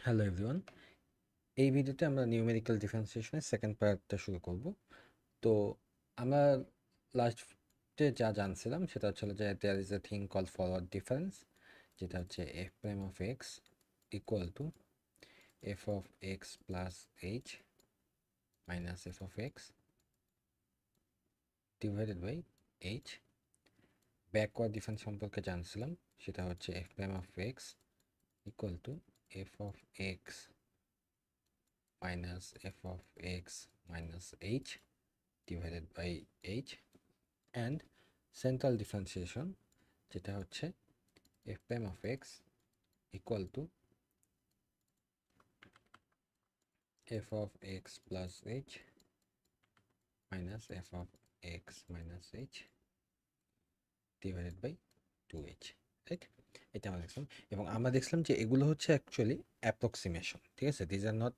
Hello everyone, এই ভিডিওতে আমরা নিউমেরিক্যাল ডিফারেন্সিয়েশনের সেকেন্ড পার্টটা শুরু করব। তো আমরা লাস্টে যা জানছিলাম সেটা হচ্ছে যে there is a thing call forward difference, যেটা হচ্ছে f prime of x equal to f of x plus h minus f of x divided by h. Backward difference সম্পর্কে জানছিলাম, সেটা হচ্ছে f prime of x equal to f of x minus f of x minus h divided by h, and central differentiation যেটা হচ্ছে f prime of x equal to f of x plus h minus f of x minus h divided by 2h, right? এটা আমরা দেখলাম, এবং আমরা দেখলাম যে এগুলো হচ্ছে অ্যাকচুয়ালি অ্যাপ্রক্সিমেশন, ঠিক আছে? দিজ আর নট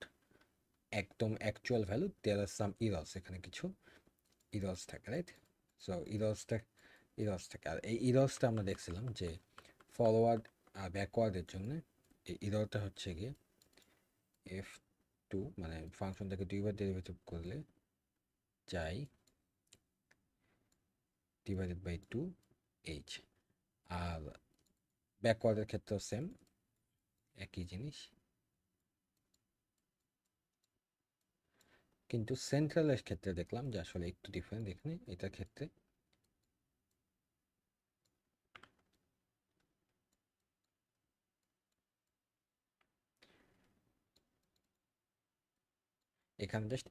একদম অ্যাকচুয়াল ভ্যালু, দেয়ার আর সাম ইরর্স, এখানে কিছু ইরর্স থাকে, রাইট? সো ইরর্স থাকে, আর এই ইরর্সটা আমরা দেখছিলাম যে ফরওয়ার্ড আর ব্যাকওয়ার্ডের জন্য এই ইররটা হচ্ছে গিয়ে এফ টু, মানে ফাংশনটাকে দুইবার ডেরিভেটিভ করলে যাই ডিভাইডেড বাই টু এইচ, আর ব্যাকওয়ার্ডের ক্ষেত্রেও সেম একই জিনিস, কিন্তু সেন্ট্রালের ক্ষেত্রে দেখলাম যে আসলে একটু ডিফারেন্ট। এখানে এটার ক্ষেত্রে এখানে জাস্ট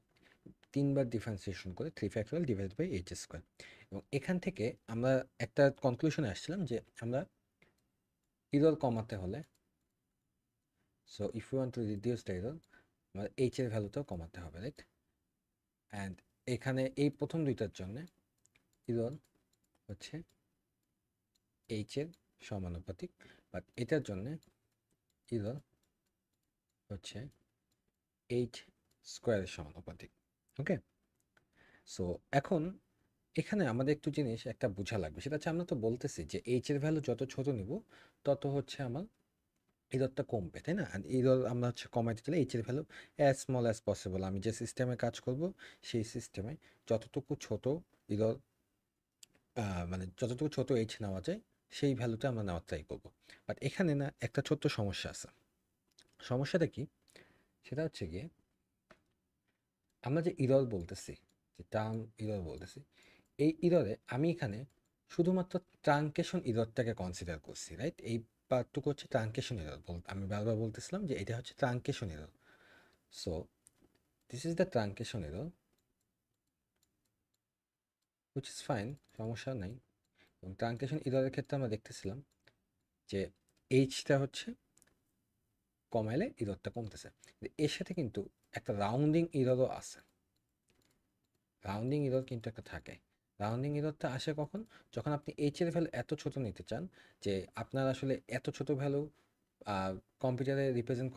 তিনবার ডিফারেন্সিয়েশন করে 3 factorial divide by h square, এবং এখান থেকে আমরা একটা কনক্লুশনে আসছিলাম যে আমরা ইরর কমাতে হলে, so if you want to reduce the error, আমার এইচ এর ভ্যালুটাও কমাতে হবে, রাইট? অ্যান্ড এখানে এই প্রথম দুইটার জন্য ইরর হচ্ছে এইচ এর সমানুপাতিক, বাট এটার জন্য ইরর হচ্ছে এইচ স্কোয়ারের সমানুপাতিক। ওকে, সো এখন এখানে আমাদের একটু জিনিস একটা বোঝা লাগবে, সেটা হচ্ছে আমরা তো বলতেছি যে এইচ এর ভ্যালু যত ছোট নিব তত হচ্ছে আমার ইররটা কমবে, তাই না? আর ইরর আমরা হচ্ছে কমাইতে চাইলে এইচ এর value as small as possible, আমি যে সিস্টেমে কাজ করব সেই সিস্টেমে যতটুকু ছোট ইরর, মানে যতটুকু ছোট এইচ নেওয়া যায় সেই ভ্যালুটা আমরা নেওয়ার ট্রাই করবো। বাট এখানে না একটা ছোট্ট সমস্যা আছে। সমস্যাটা কি? সেটা হচ্ছে গিয়ে আমরা যে ইরর বলতেছি, যে টার্ম ইরর বলতেছি, এই ইররে আমি এখানে শুধুমাত্র ট্রাঙ্কেশন ইররটাকে কনসিডার করছি, রাইট? এই পার্টটুকু হচ্ছে ট্রাঙ্কেশন ইরর, আমি বারবার বলতেছিলাম যে এটা হচ্ছে truncation error. So this is the truncation error, which is fine, সমস্যা নাই। এবং ট্রাঙ্কেশন ইররের ক্ষেত্রে আমরা দেখতেছিলাম যে এইচটা হচ্ছে কমাইলে ইররটা কমতেছে, এর সাথে কিন্তু একটা রাউন্ডিং ইররও আছে। রাউন্ডিং ইরর কিন্তু একটা থাকে। রাউন্ডিং ইররটা আসে কখন? যখন আপনি এইচ এর ভ্যালু এত ছোট নিতে চান যে আপনার আসলে এত ছোট ভ্যালু কম্পিউটারে রিপ্রেজেন্ট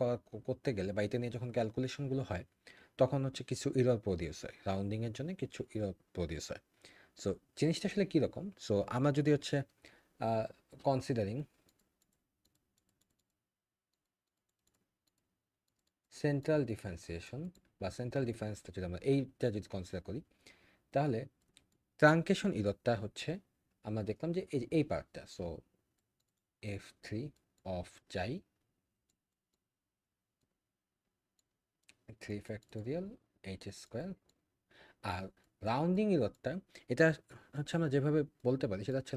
করতে গেলে, বা এটা নিয়ে যখন ক্যালকুলেশনগুলো হয়, তখন হচ্ছে কিছু ইরর প্রডিউস হয়, রাউন্ডিংয়ের জন্য কিছু ইরর প্রডিউস হয়। সো জিনিসটা আসলে কীরকম? সো আমরা যদি হচ্ছে কনসিডারিং সেন্ট্রাল ডিফারেন্সিয়েশন, বা সেন্ট্রাল ডিফারেন্সটা যদি আমরা এইটা যদি কনসিডার করি, তাহলে ট্রাঙ্কেশন ইররটা হচ্ছে আমরা দেখলাম যে এই পার্টটা। সো এফ থ্রি অফ যাই 3 ফ্যাক্টোরিয়াল এইচ স্কোয়ার, আর রাউন্ডিং ইররটা এটা হচ্ছে আমরা যেভাবে বলতে পারি সেটা হচ্ছে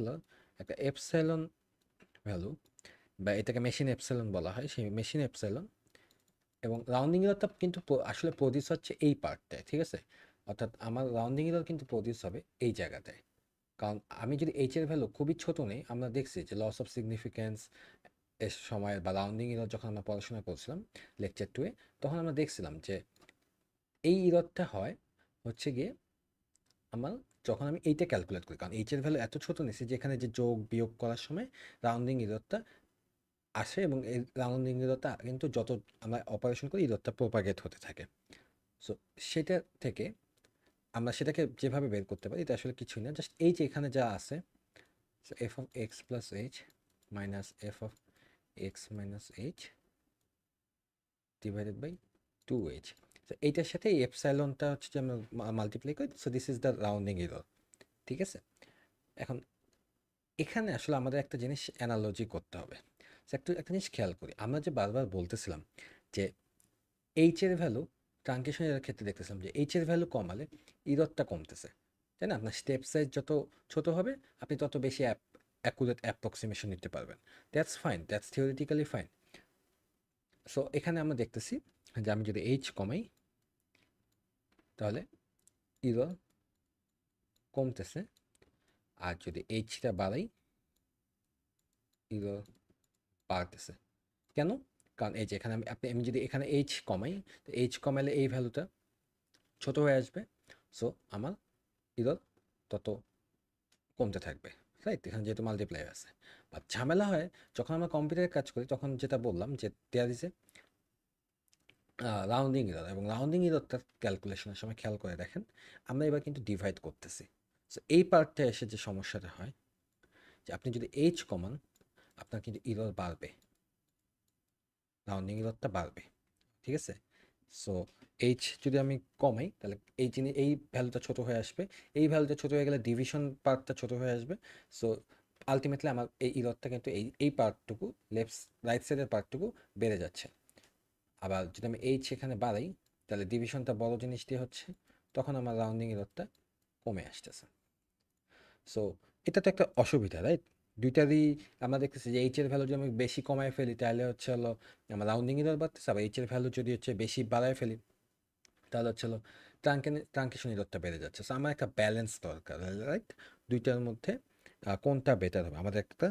একটা এপসাইলন ভ্যালু, বা এটাকে মেশিন এপসাইলন বলা হয়, সেই মেশিন এপসাইলন। এবং রাউন্ডিং ইররটা কিন্তু আসলে প্রডিউস হচ্ছে এই পার্টটায়, ঠিক আছে? অর্থাৎ আমার রাউন্ডিং ইরর কিন্তু প্রডিউস হবে এই জায়গাটায়। কারণ আমি যদি এইচ এর ভ্যালু খুবই ছোট নেই, আমরা দেখছি যে লস অফ সিগনিফিক্যান্স এর সময় বা রাউন্ডিং ইরর যখন আমরা পড়াশোনা করছিলাম লেকচার টুয়ে, তখন আমরা দেখছিলাম যে এই ইররটা হয় হচ্ছে গিয়ে আমার যখন আমি এইটা ক্যালকুলেট করি, কারণ এইচ এর ভ্যালু এত ছোট নিছি যেখানে যে যোগ বিয়োগ করার সময় রাউন্ডিং ইররটা আসে, এবং এই রাউন্ডিং ইররটা কিন্তু যত আমরা অপারেশন করি ইররটা প্রোপাগেট হতে থাকে। সো সেটা থেকে আমরা সেটাকে যেভাবে বের করতে পারি, এটা আসলে কিছুই না, জাস্ট এই যে এখানে যা আছে, f of x plus h minus f of x minus h divided by 2h। তো এইটার সাথে এই এপসাইলনটা হচ্ছে যে আমরা মাল্টিপ্লাই করি, so this is the rounding error. ঠিক আছে, এখন এখানে আসলে আমাদের একটা জিনিস অ্যানালজি করতে হবে। একটা জিনিস খেয়াল করি, আমরা যে বারবার বলতেছিলাম যে এইচ এর ভ্যালু ট্রানকেশন এর ক্ষেত্রে দেখতেছিলাম যে এইচ এর ভ্যালু কমালে ইররটা কমতেছে, তাই না? আপনার স্টেপ সাইজ যত ছোট হবে আপনি তত বেশি অ্যাকুরেট অ্যাপ্রক্সিমেশন নিতে পারবেন। That's fine, that's theoretically fine. So এখানে আমরা দেখতেছি যে আমি যদি এইচ কমাই তাহলে ইরর কমতেছে, আর যদি এইচটা বাড়াই ইরর বাড়তেছে। কেন? কারণ এই যে এখানে আমি যদি এখানে এইচ কমাই, তো এইচ কমালে এই ভ্যালুটা ছোট হয়ে আসবে, সো আমার ইরর তত কমতে থাকবে, রাইট? এখানে যেহেতু মাল্টিপ্লাই আছে। বা ঝামেলা হয় যখন আমরা কম্পিউটারে কাজ করি, তখন যেটা বললাম যে there is a rounding error, এবং রাউন্ডিং ইররটার ক্যালকুলেশনের সময় খেয়াল করে দেখেন আমরা এবার কিন্তু ডিভাইড করতেছি। সো এই পার্টটা এসে যে সমস্যাটা হয় যে আপনি যদি এইচ কমান আপনার কিন্তু ইরর বাড়বে, রাউন্ডিং ইররটা বাড়বে। ঠিক আছে, সো এইচ যদি আমি কমাই তাহলে এই ভ্যালুটা ছোট হয়ে আসবে, এই ভ্যালুটা ছোট হয়ে গেলে ডিভিশন পার্টটা ছোট হয়ে আসবে। সো আলটিমেটলি আমার এই ইররটা কিন্তু এই পার্টটুকু লেফট রাইট সাইডের পার্টটুকু বেড়ে যাচ্ছে। আবার যদি আমি এইচ এখানে বাড়াই তাহলে ডিভিশনটা বড় জিনিস দিয়ে হচ্ছে, তখন আমার রাউন্ডিং ইররটা কমে আসতেছে। সো এটা তো একটা অসুবিধা, রাইট? দুইটারই আমরা দেখতেছি যে এইচ এর ভ্যালু যদি আমি বেশি কমায় ফেলি তাহলে হচ্ছে হলো আমার রাউন্ডিং ইরর বাড়তেছে, আবার এইচ এর ভ্যালু যদি হচ্ছে বেশি বাড়ায় ফেলি তাহলে হচ্ছে হলো ট্রাঙ্কেশন ইররটা বেড়ে যাচ্ছে। সো আমার একটা ব্যালেন্স দরকার, রাইট? দুইটার মধ্যে কোনটা বেটার হবে, আমাদের একটা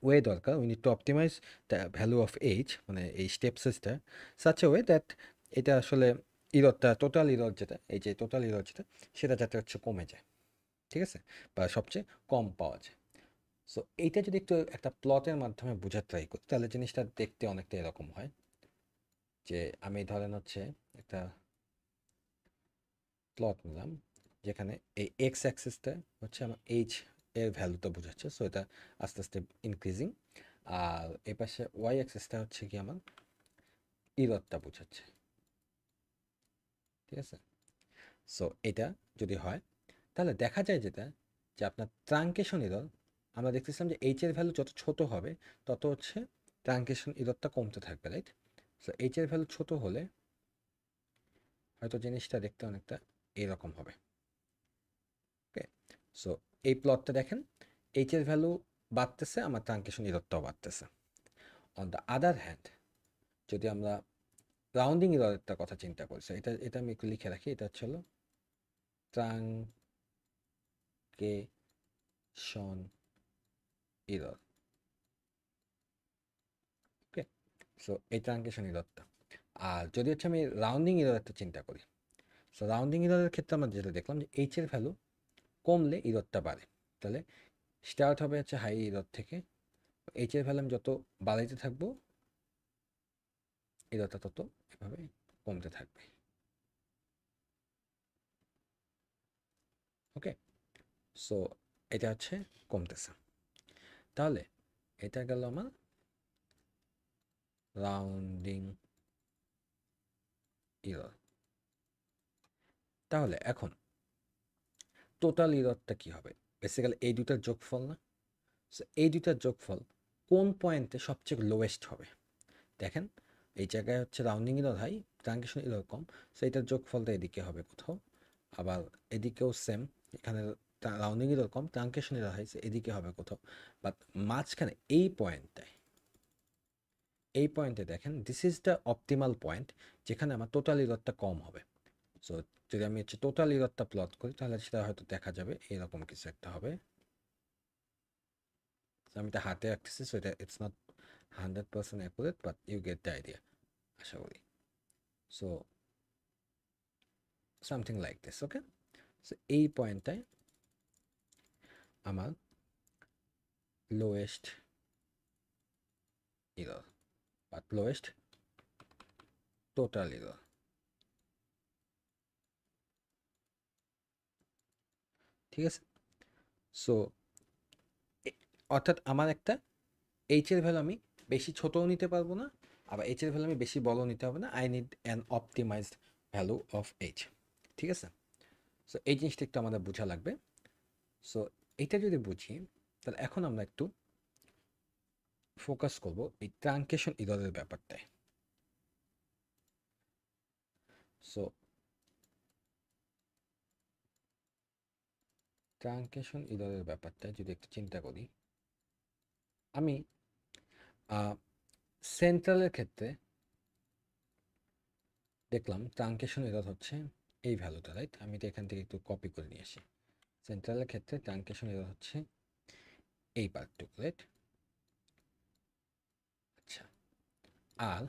ওয়ে দরকার। We need to optimize the value of h, মানে এই স্টেপ সাইজটা সাচ এ ওয়ে দ্যাট এটা আসলে ইররটা টোটাল ইরর যেটা, এই যে টোটাল ইরর যেটা সেটা যাতে হচ্ছে কমে যায়, ঠিক আছে, বা সবচেয়ে কম পাওয়া যায়। সো এইটা যদি একটু একটা প্লটের মাধ্যমে বোঝার ট্রাই করি তাহলে জিনিসটা দেখতে অনেকটা এরকম হয় যে আমি ধরেন হচ্ছে একটা প্লট নিলাম যেখানে এই এক্স অ্যাক্সিসটা হচ্ছে আমার এইচ এর ভ্যালুটা বোঝাচ্ছে, সো এটা আস্তে আস্তে ইনক্রিজিং, আর এই পাশে ওয়াই অ্যাক্সিসটা হচ্ছে কি আমার ইররটা বোঝাচ্ছে। ঠিক আছে, সো এটা যদি হয় তাহলে দেখা যায় যেটা যে আপনার ট্রাঙ্কেশন ইরর, আমরা দেখতেছিলাম যে এইচ এর ভ্যালু যত ছোট হবে তত হচ্ছে ট্রাঙ্কেশন ইররটা কমতে থাকবে, রাইট? সো এইচ এর ভ্যালু ছোট হলে হয়তো জিনিসটা দেখতে অনেকটা এরকম হবে। ওকে, সো এই প্লটটা দেখেন এইচ এর ভ্যালু বাড়তেছে, আমার ট্রাঙ্কেশন ইররটাও বাড়তেছে। অন দ্য আদার হ্যান্ড যদি আমরা রাউন্ডিং ইররেরটা কথা চিন্তা করি, এটা এটা আমি একটু লিখে রাখি, এটা হচ্ছে হলো ট্রাঙ্কেশন ইরর। ওকে, সো এই ট্রাঙ্কেশন ইররটা। আর যদি হচ্ছে আমি রাউন্ডিং ইররেরটা চিন্তা করি, সো রাউন্ডিং ইররের ক্ষেত্রে আমরা যেটা দেখলাম যে এইচ এর ভ্যালু কমলে ইররটা বাড়ে, তাহলে স্টার্ট হবে হচ্ছে হাই ইরর থেকে, এইচ এর ভ্যালু আমি যত বাড়াইতে থাকবো ইররটা তত এভাবে কমতে থাকবে। ওকে, সো এটা হচ্ছে কমতেছে, তাহলে এটা গেল আমার রাউন্ডিং ইরর। তাহলে এখন টোটাল ইররটা কি হবে? বেসিক্যালি এই দুটার যোগফল না? সো এই দুটার যোগফল কোন পয়েন্টে সবচেয়ে লোয়েস্ট হবে? দেখেন এই জায়গায় হচ্ছে রাউন্ডিং ইরর হাই, ট্রাঙ্কেশন ইরর কম, সো এটার যোগফলটা এদিকে হবে কোথাও। আবার এদিকেও সেম, এখানে রাউন্ডিং ইরর কম, ট্রাঙ্কেশন ইরর হাই, এদিকে হবে কোথাও। বাট মাঝখানে এই পয়েন্টে দেখেন this is the optimal point যেখানে আমার টোটাল ইররটা কম হবে। সো যদি আমি হচ্ছে টোটাল ইররটা প্লট করি তাহলে সেটা হয়তো দেখা যাবে এরকম কিছু একটা হবে। আমি এটা হাতে রাখতেছি, সো এটা it's not 100% accurate, but you get the idea আশা করি। So something like this. Okay, so এই পয়েন্টটায় আমার লোয়েস্ট ইরর বা লোয়েস্ট টোটাল ইরর। ঠিক আছে, সো অর্থাৎ আমার একটা এইচ এর ভ্যালু আমি বেশি ছোটও নিতে পারবো না, আবার এইচ এর ভ্যালু আমি বেশি বড় নিতে হবে না, I need an optimised value of H. ঠিক আছে, সো এই জিনিসটা একটু আমাদের বোঝা লাগবে। সো এইটা যদি বুঝি, তাহলে এখন আমরা একটু ফোকাস করব এই ট্রাঙ্কেশন ইররের ব্যাপারটায়। সো ট্রাঙ্কেশন ইররের ব্যাপারটা যদি একটু চিন্তা করি, আমি সেন্ট্রালের ক্ষেত্রে দেখলাম ট্রাঙ্কেশন ইরর হচ্ছে এই ভ্যালুটা, রাইট? আমি এটা এখান থেকে একটু কপি করে নিয়ে আসি। সেন্ট্রালের ক্ষেত্রে ট্রাঙ্কেশন ইরর হচ্ছে এই পার্টটুকু, রাইট? আচ্ছা, আর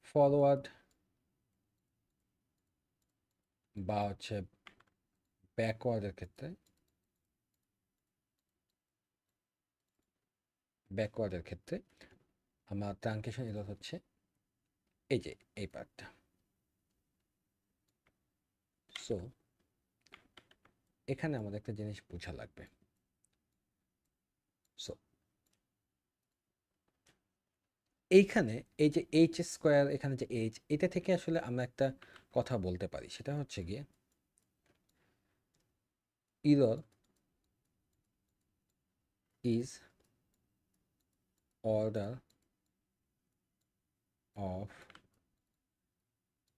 ফরওয়ার্ড বা হচ্ছে ব্যাকওয়ার্ডের ক্ষেত্রে আমার ট্রাঙ্কেশন ইরর হচ্ছে এই যে এই পার্টটা। সো এখানে আমাদের একটা জিনিস বোঝা লাগবে। সো এইখানে এই যে এইচ স্কোয়ার, এখানে যে এইচ, এটা থেকে আসলে আমরা একটা কথা বলতে পারি, সেটা হচ্ছে গিয়ে error is order of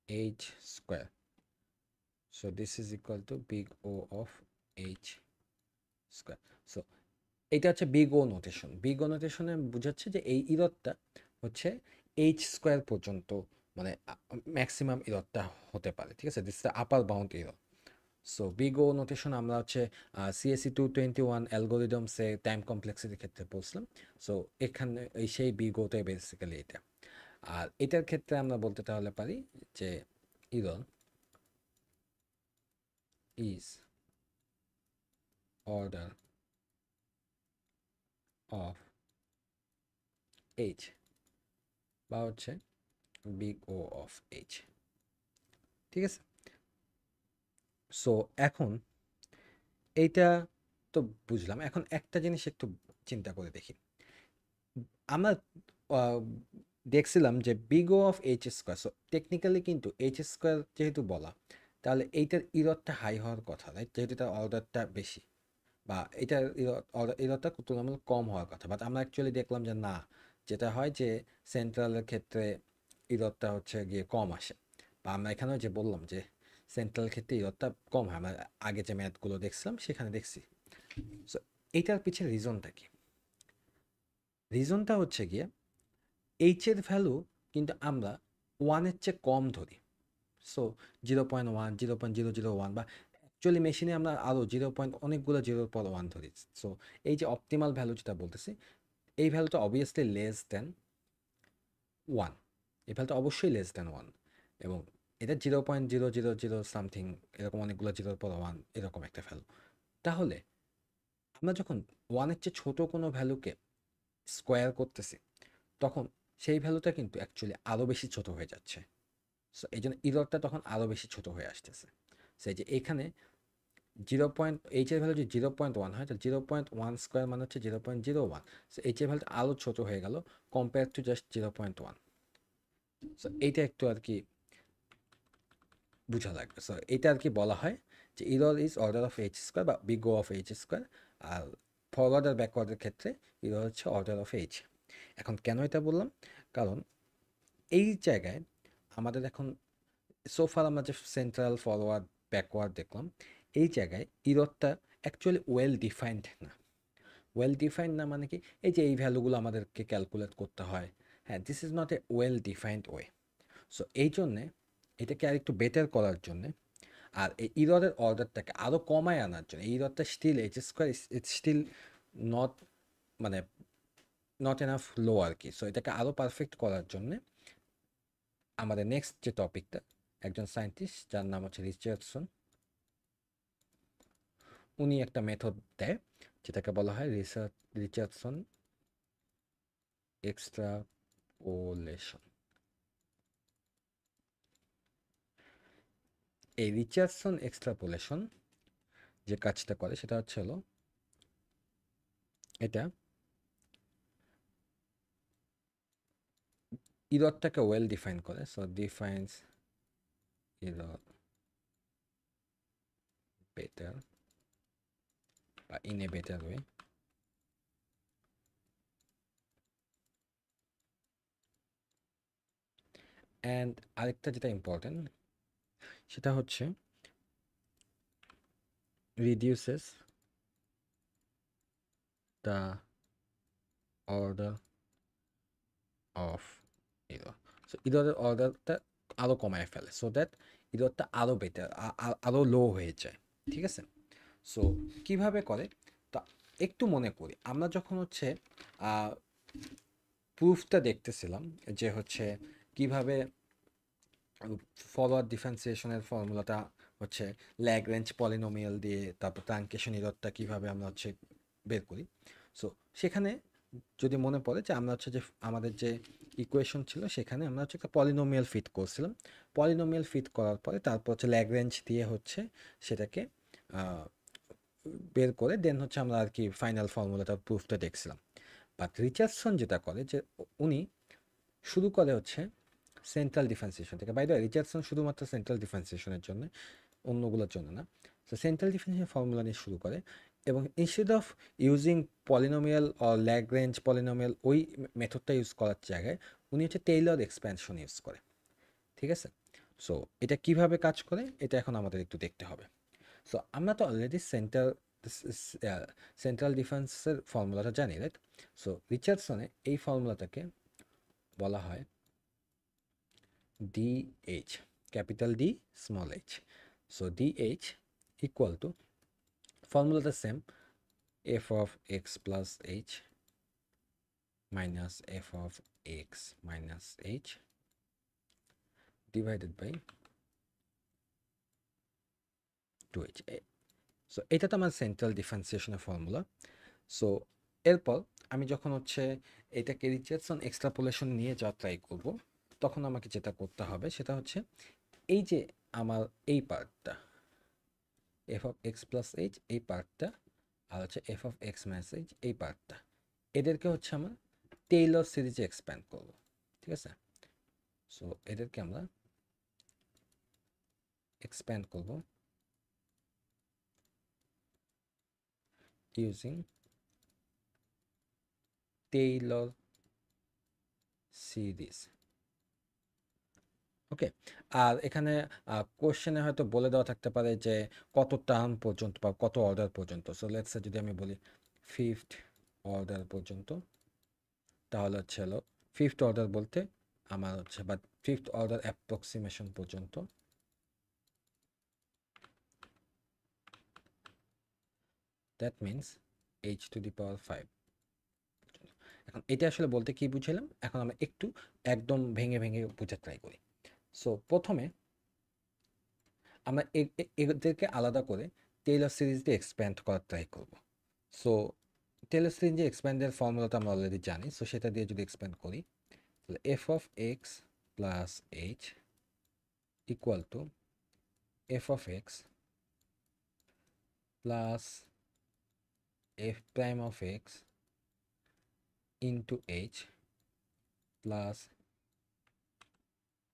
h square. So this is equal to big O of h square. So এটা হচ্ছে big O notation. Big O নোটেশনে বোঝাচ্ছে যে এই ইররটা হচ্ছে এইচ স্কোয়ার পর্যন্ত, মানে ম্যাক্সিমাম ইররটা হতে পারে। ঠিক আছে, this is the upper bound error. So big O notation আমরা হচ্ছে সিএসসি 221 অ্যালগোরিদমসে টাইম কমপ্লেক্সিটির ক্ষেত্রে পড়ছিলাম। সো এখানে এই সেই বিগ ওটাই বেসিক্যালি এটা। আর এটার ক্ষেত্রে আমরা বলতে তাহলে পারি যে error is order of H, বা হচ্ছে বিগ ও অফ এইচ। ঠিক আছে, সো এখন এইটা তো বুঝলাম। এখন একটা জিনিস একটু চিন্তা করে দেখি। আমরা আহ, দেখছিলাম যে big O of h square, so technically কিন্তু এইচ স্কোয়ার যেহেতু বলা, তাহলে এইটার ইররটা হাই হওয়ার কথা, রাইট? যেহেতু এটার অর্ডারটা বেশি, বা এটার ইররটা তুলনামূলক কম হওয়ার কথা। বাট আমরা অ্যাকচুয়ালি দেখলাম যে না, যেটা হয় যে সেন্ট্রালের ক্ষেত্রে ইররটা হচ্ছে গিয়ে কম আসে। বা আমরা এখানেও যে বললাম যে সেন্ট্রাল ক্ষেত্রে ইররটা কম হয়, আমরা আগে যে ম্যাথগুলো দেখছিলাম সেখানে দেখছি। সো এইটার পিছনে রিজনটা কি? রিজনটা হচ্ছে গিয়ে এইচ এর ভ্যালু কিন্তু আমরা ওয়ানের চেয়ে কম ধরি। সো 0.1, 0.001, বা অ্যাকচুয়ালি মেশিনে আমরা আরও অনেকগুলো 0.1 ধরি। সো এই যে অপটিমাল ভ্যালু যেটা বলতেছি, এই ভ্যালুটা অবভিয়াসলি লেস দেন 1। এই ভ্যালুটা অবশ্যই লেস দেন 1, এবং এটা 0.000 সামথিং, এরকম অনেকগুলো 0.1 এরকম একটা ভ্যালু। তাহলে আমরা যখন ওয়ানের চেয়ে ছোট কোনো ভ্যালুকে স্কোয়ার করতেছি, তখন সেই ভ্যালুটা কিন্তু অ্যাকচুয়ালি আরও বেশি ছোট হয়ে যাচ্ছে। সো এই জন্য ইররটা তখন আরও বেশি ছোট হয়ে আসতেছে। সেই যে এখানে এইচ এর ভ্যালু যদি 0.1 হয়, তাহলে 0.1 স্কোয়ার মানে হচ্ছে 0.01। সো এইচ এর ভ্যালুটা আরও ছোট হয়ে গেল কম্পেয়ার টু জাস্ট 0.1। সো এইটা একটু আর কি বোঝা লাগবে। সো এইটা আর কি বলা হয় যে error is order of h square বা big O of h square. আর ফরওয়ার্ড আর ব্যাকওয়ার্ডের ক্ষেত্রে ইরর হচ্ছে অর্ডার অফ এইচ। এখন কেন এটা বললাম? কারণ এই জায়গায় আমাদের এখন সোফার আমরা যে সেন্ট্রাল, ফরওয়ার্ড, ব্যাকওয়ার্ড দেখলাম, এই জায়গায় ইররটা অ্যাকচুয়ালি ওয়েল ডিফাইন্ড না। ওয়েল ডিফাইন্ড না মানে কি? এই যে এই ভ্যালুগুলো আমাদেরকে ক্যালকুলেট করতে হয়, হ্যাঁ, this is not a well defined way. So এই জন্যে এটাকে আর একটু বেটার করার জন্যে, আর এই ইররের অর্ডারটাকে আরও কমায় আনার জন্য, এই ইররটা still h square it's still not, মানে নট এনাফ লো আর কি। সো এটাকে আরও পারফেক্ট করার জন্যে আমাদের নেক্সট যে টপিকটা, একজন সায়েন্টিস্ট যার নাম হচ্ছে রিচার্ডসন, উনি একটা মেথড দেয় যেটাকে বলা হয় রিচার্ডসন এক্সট্রাপোলেশন। এই রিচার্ডসন এক্সট্রাপোলেশন যে কাজটা করে সেটা হচ্ছে হলো, এটা ইররটাকে ওয়েল ডিফাইন করে, সো ডিফাইন্স ইরর বেটার বা in a better way. And আরেকটা যেটা ইম্পর্টেন্ট সেটা হচ্ছে reduces the order of error. So ইররের অর্ডারটা আরও কমায় ফেলে, সো দ্যাট ইররটা আরও বেটার, আরও লো হয়ে যায়। ঠিক আছে, সো কিভাবে করে তা একটু মনে করি। আমরা যখন হচ্ছে প্রুফটা দেখতেছিলাম যে হচ্ছে কিভাবে ফরওয়ার্ড ডিফারেন্সিয়েশনের ফর্মুলাটা হচ্ছে ল্যাগ্রেঞ্জ পলিনোমিয়াল দিয়ে, তারপর ট্রাঙ্কেশন ইররটা কীভাবে আমরা হচ্ছে বের করি। সো সেখানে যদি মনে পড়ে যে আমরা হচ্ছে যে আমাদের যে ইকুয়েশন ছিল সেখানে আমরা হচ্ছে একটা পলিনোমিয়াল ফিট করছিলাম। পলিনোমিয়াল ফিট করার পরে তারপর হচ্ছে ল্যাগ্রেঞ্জ দিয়ে হচ্ছে সেটাকে বের করে দেন হচ্ছে আমরা আর কি ফাইনাল ফর্মুলাটা প্রুফটা দেখছিলাম। বাট রিচার্ডসন যেটা করে যে উনি শুরু করে হচ্ছে সেন্ট্রাল ডিফারেন্সিয়েশন থেকে। বাই দ্য ওয়ে রিচার্ডসন শুধুমাত্র সেন্ট্রাল ডিফারেন্সিয়েশনের জন্য, অন্যগুলোর জন্য না। সো সেন্ট্রাল ডিফারেন্সিয়েশন ফর্মুলা নিয়ে শুরু করে এবং instead of using polynomial or Lagrange polynomial ওই মেথডটা ইউজ করার জায়গায় উনি হচ্ছে টেইলর এক্সপ্যানশন ইউজ করে। ঠিক আছে, সো এটা কিভাবে কাজ করে এটা এখন আমাদের একটু দেখতে হবে। সো আমরা তো অলরেডি সেন্ট্রাল ডিফারেন্সের ফর্মুলাটা জানি, রাইট? সো রিচার্ডসনে এই ফর্মুলাটাকে বলা হয় DH, capital D, small h. So DH equal to, formula the same, f of x plus h minus f of x minus h divided by 2h. So এটা তো আমার central ডিফারেন্সিয়েশনের formula. So এরপর আমি যখন হচ্ছে এটাকে রিচার্ডসন এক্সট্রাপোলেশন নিয়ে যা ট্রাই করব, তখন আমাকে যেটা করতে হবে সেটা হচ্ছে এই যে আমার এই পার্টটা F of x plus H এই পার্টটা আর হচ্ছে F of x minus H এই পার্টটা, এদেরকে হচ্ছে আমরা টেইলর সিরিজে এক্সপ্যান্ড করব। ঠিক আছে, সো এদেরকে আমরা এক্সপ্যান্ড করব ইউজিং টেইলর সিরিজ। ওকে, আর এখানে কোশ্চেনে হয়তো বলে দেওয়া থাকতে পারে যে কত টার্ম পর্যন্ত বা কত অর্ডার পর্যন্ত। সো লেটস সে যদি আমি বলি ফিফথ অর্ডার পর্যন্ত, তাহলে হচ্ছে হলো ফিফথ অর্ডার বলতে আমার হচ্ছে বা ফিফথ অর্ডার অ্যাপ্রক্সিমেশন পর্যন্ত, that means h to the power 5। এখন এটা আসলে বলতে কি বুঝালাম, এখন আমরা একটু একদম ভেঙে ভেঙে বোঝার ট্রাই করি। সো প্রথমে আমরা এদেরকে আলাদা করে টেইলর সিরিজ দিয়ে এক্সপ্যান্ড করার ট্রাই করব। সো টেইলর সিরিজ যে এক্সপ্যান্ডের ফর্মুলাটা আমরা অলরেডি জানি, সো সেটা দিয়ে যদি এক্সপ্যান্ড করি তাহলে F of x plus H equal to f of x plus F prime of x into H plus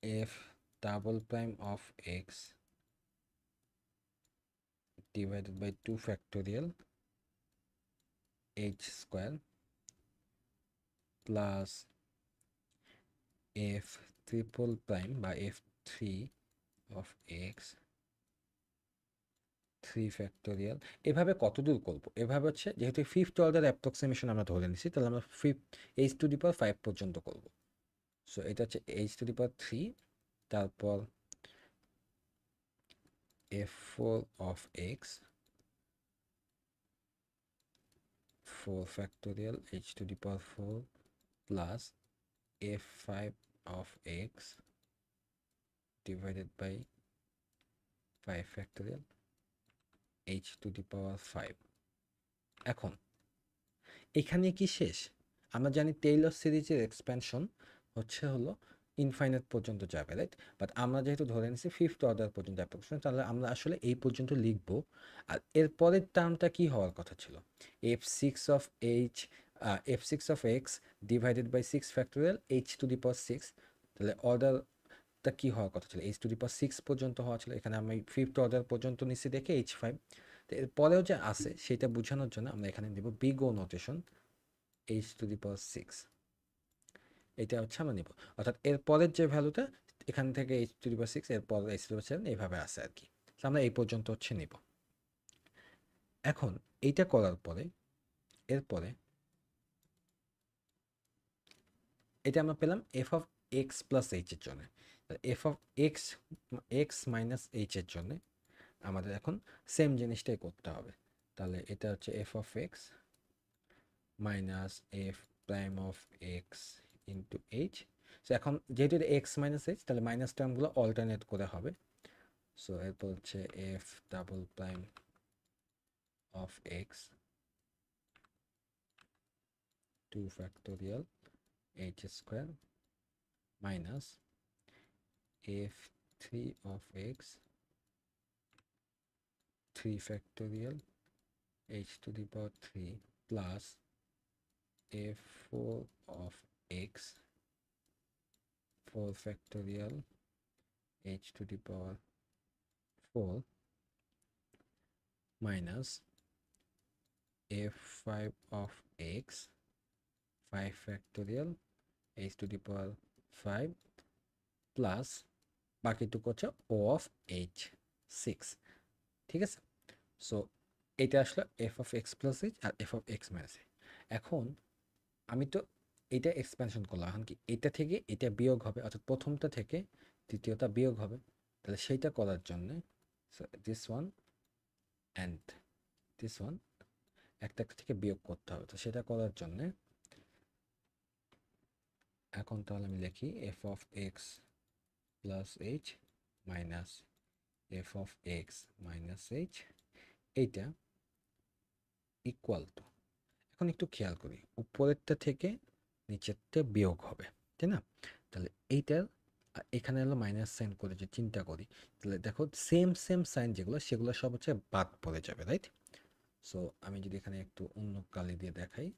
F double prime of x divided by 2 factorial h square plus f triple prime by f3 of x 3 factorial। এভাবে কতদূর করব, এভাবে হচ্ছে যেহেতু fifth order approximation আমরা ধরে নিছি, তাহলে আমরা h টু দি পাওয়ার 5 পর্যন্ত করব। সো এটা হচ্ছে h টু দি পাওয়ার 3, তারপর f4 of x 4 factorial h to the power 4 plus f5 of x divided by 5 factorial h to the power 5। এখন এখানে কি শেষ? আমরা জানি টেইলর সিরিজের এক্সপ্যানশন হচ্ছে হলো ইনফাইনাইট পর্যন্ত যাবে, রাইট? বাট আমরা যেহেতু ধরে নিছি ফিফথ অর্ডার পর্যন্ত অ্যাপ্রক্সিমেশন, তাহলে আমরা আসলে এই পর্যন্ত লিখব। আর এর পরের টার্মটা কি হওয়ার কথা ছিল? f6 of h f6 of x divided by 6 factorial h to the power 6, তাহলে অর্ডারটা কি হওয়ার কথা ছিল, এইচ টু দি পাওয়ার 6 পর্যন্ত হওয়া ছিল, এখানে আমি ফিফথ অর্ডার পর্যন্ত নিচ্ছি দেখে h5। তো এরপরেও যে আছে সেটা বোঝানোর জন্য আমরা এখানে দেব big O notation h to the power 6, এটা হচ্ছে আমরা নিব, অর্থাৎ এর পরের যে ভ্যালুটা এখান থেকে এইচ টু দি পাওয়ার 6, এরপর এইচ টু দি পাওয়ার 7 এইভাবে আসে আর কি। তো আমরা এই পর্যন্ত হচ্ছে নিব। এখন এইটা করার পরে এরপরে এটা আমরা পেলাম F of x plus H এর জন্য, F of x x minus H এর জন্য আমাদের এখন সেম জিনিসটাই করতে হবে। তাহলে এটা হচ্ছে F of x minus F prime of x into H. So এখন যেহেতু এটা এক্স মাইনাস এইচ, তাহলে মাইনাস টার্মগুলো অল্টারনেট করে হবে। সো এরপর হচ্ছে F double prime of x 2 factorial h square minus F 3 of x 3 factorial h to the power 3 plus f4 of x 4 factorial h to the power 4 minus f5 of x 5 factorial h to the power 5 plus বাকিটুকু হচ্ছে ও of H 6, ঠিক আছে। So এটা আসলে f of x plus h আর f of x minus h. এখন আমি তো এটা এক্সপ্যানশন করলাম, এখন কি এটা থেকে এটা বিয়োগ হবে, অর্থাৎ প্রথমটা থেকে দ্বিতীয়টা বিয়োগ হবে, তাহলে সেইটা করার জন্য this one and this one একটা একটা থেকে বিয়োগ করতে হবে। তো সেটা করার জন্য এখন তাহলে আমি লিখি F of x plus h minus f of x minus H, এইটা ইকুয়াল টু, এখন একটু খেয়াল করি উপরেরটা থেকে নিচেরটা বিয়োগ হবে, তাই না? তাহলে এইটার এখানে হলো মাইনাস সাইন করে যে চিন্তা করি, তাহলে দেখো সেম সেম সাইন যেগুলো সেগুলো সব হচ্ছে বাদ পড়ে যাবে, রাইট? সো আমি যদি এখানে একটু অন্য কালি দিয়ে দেখাই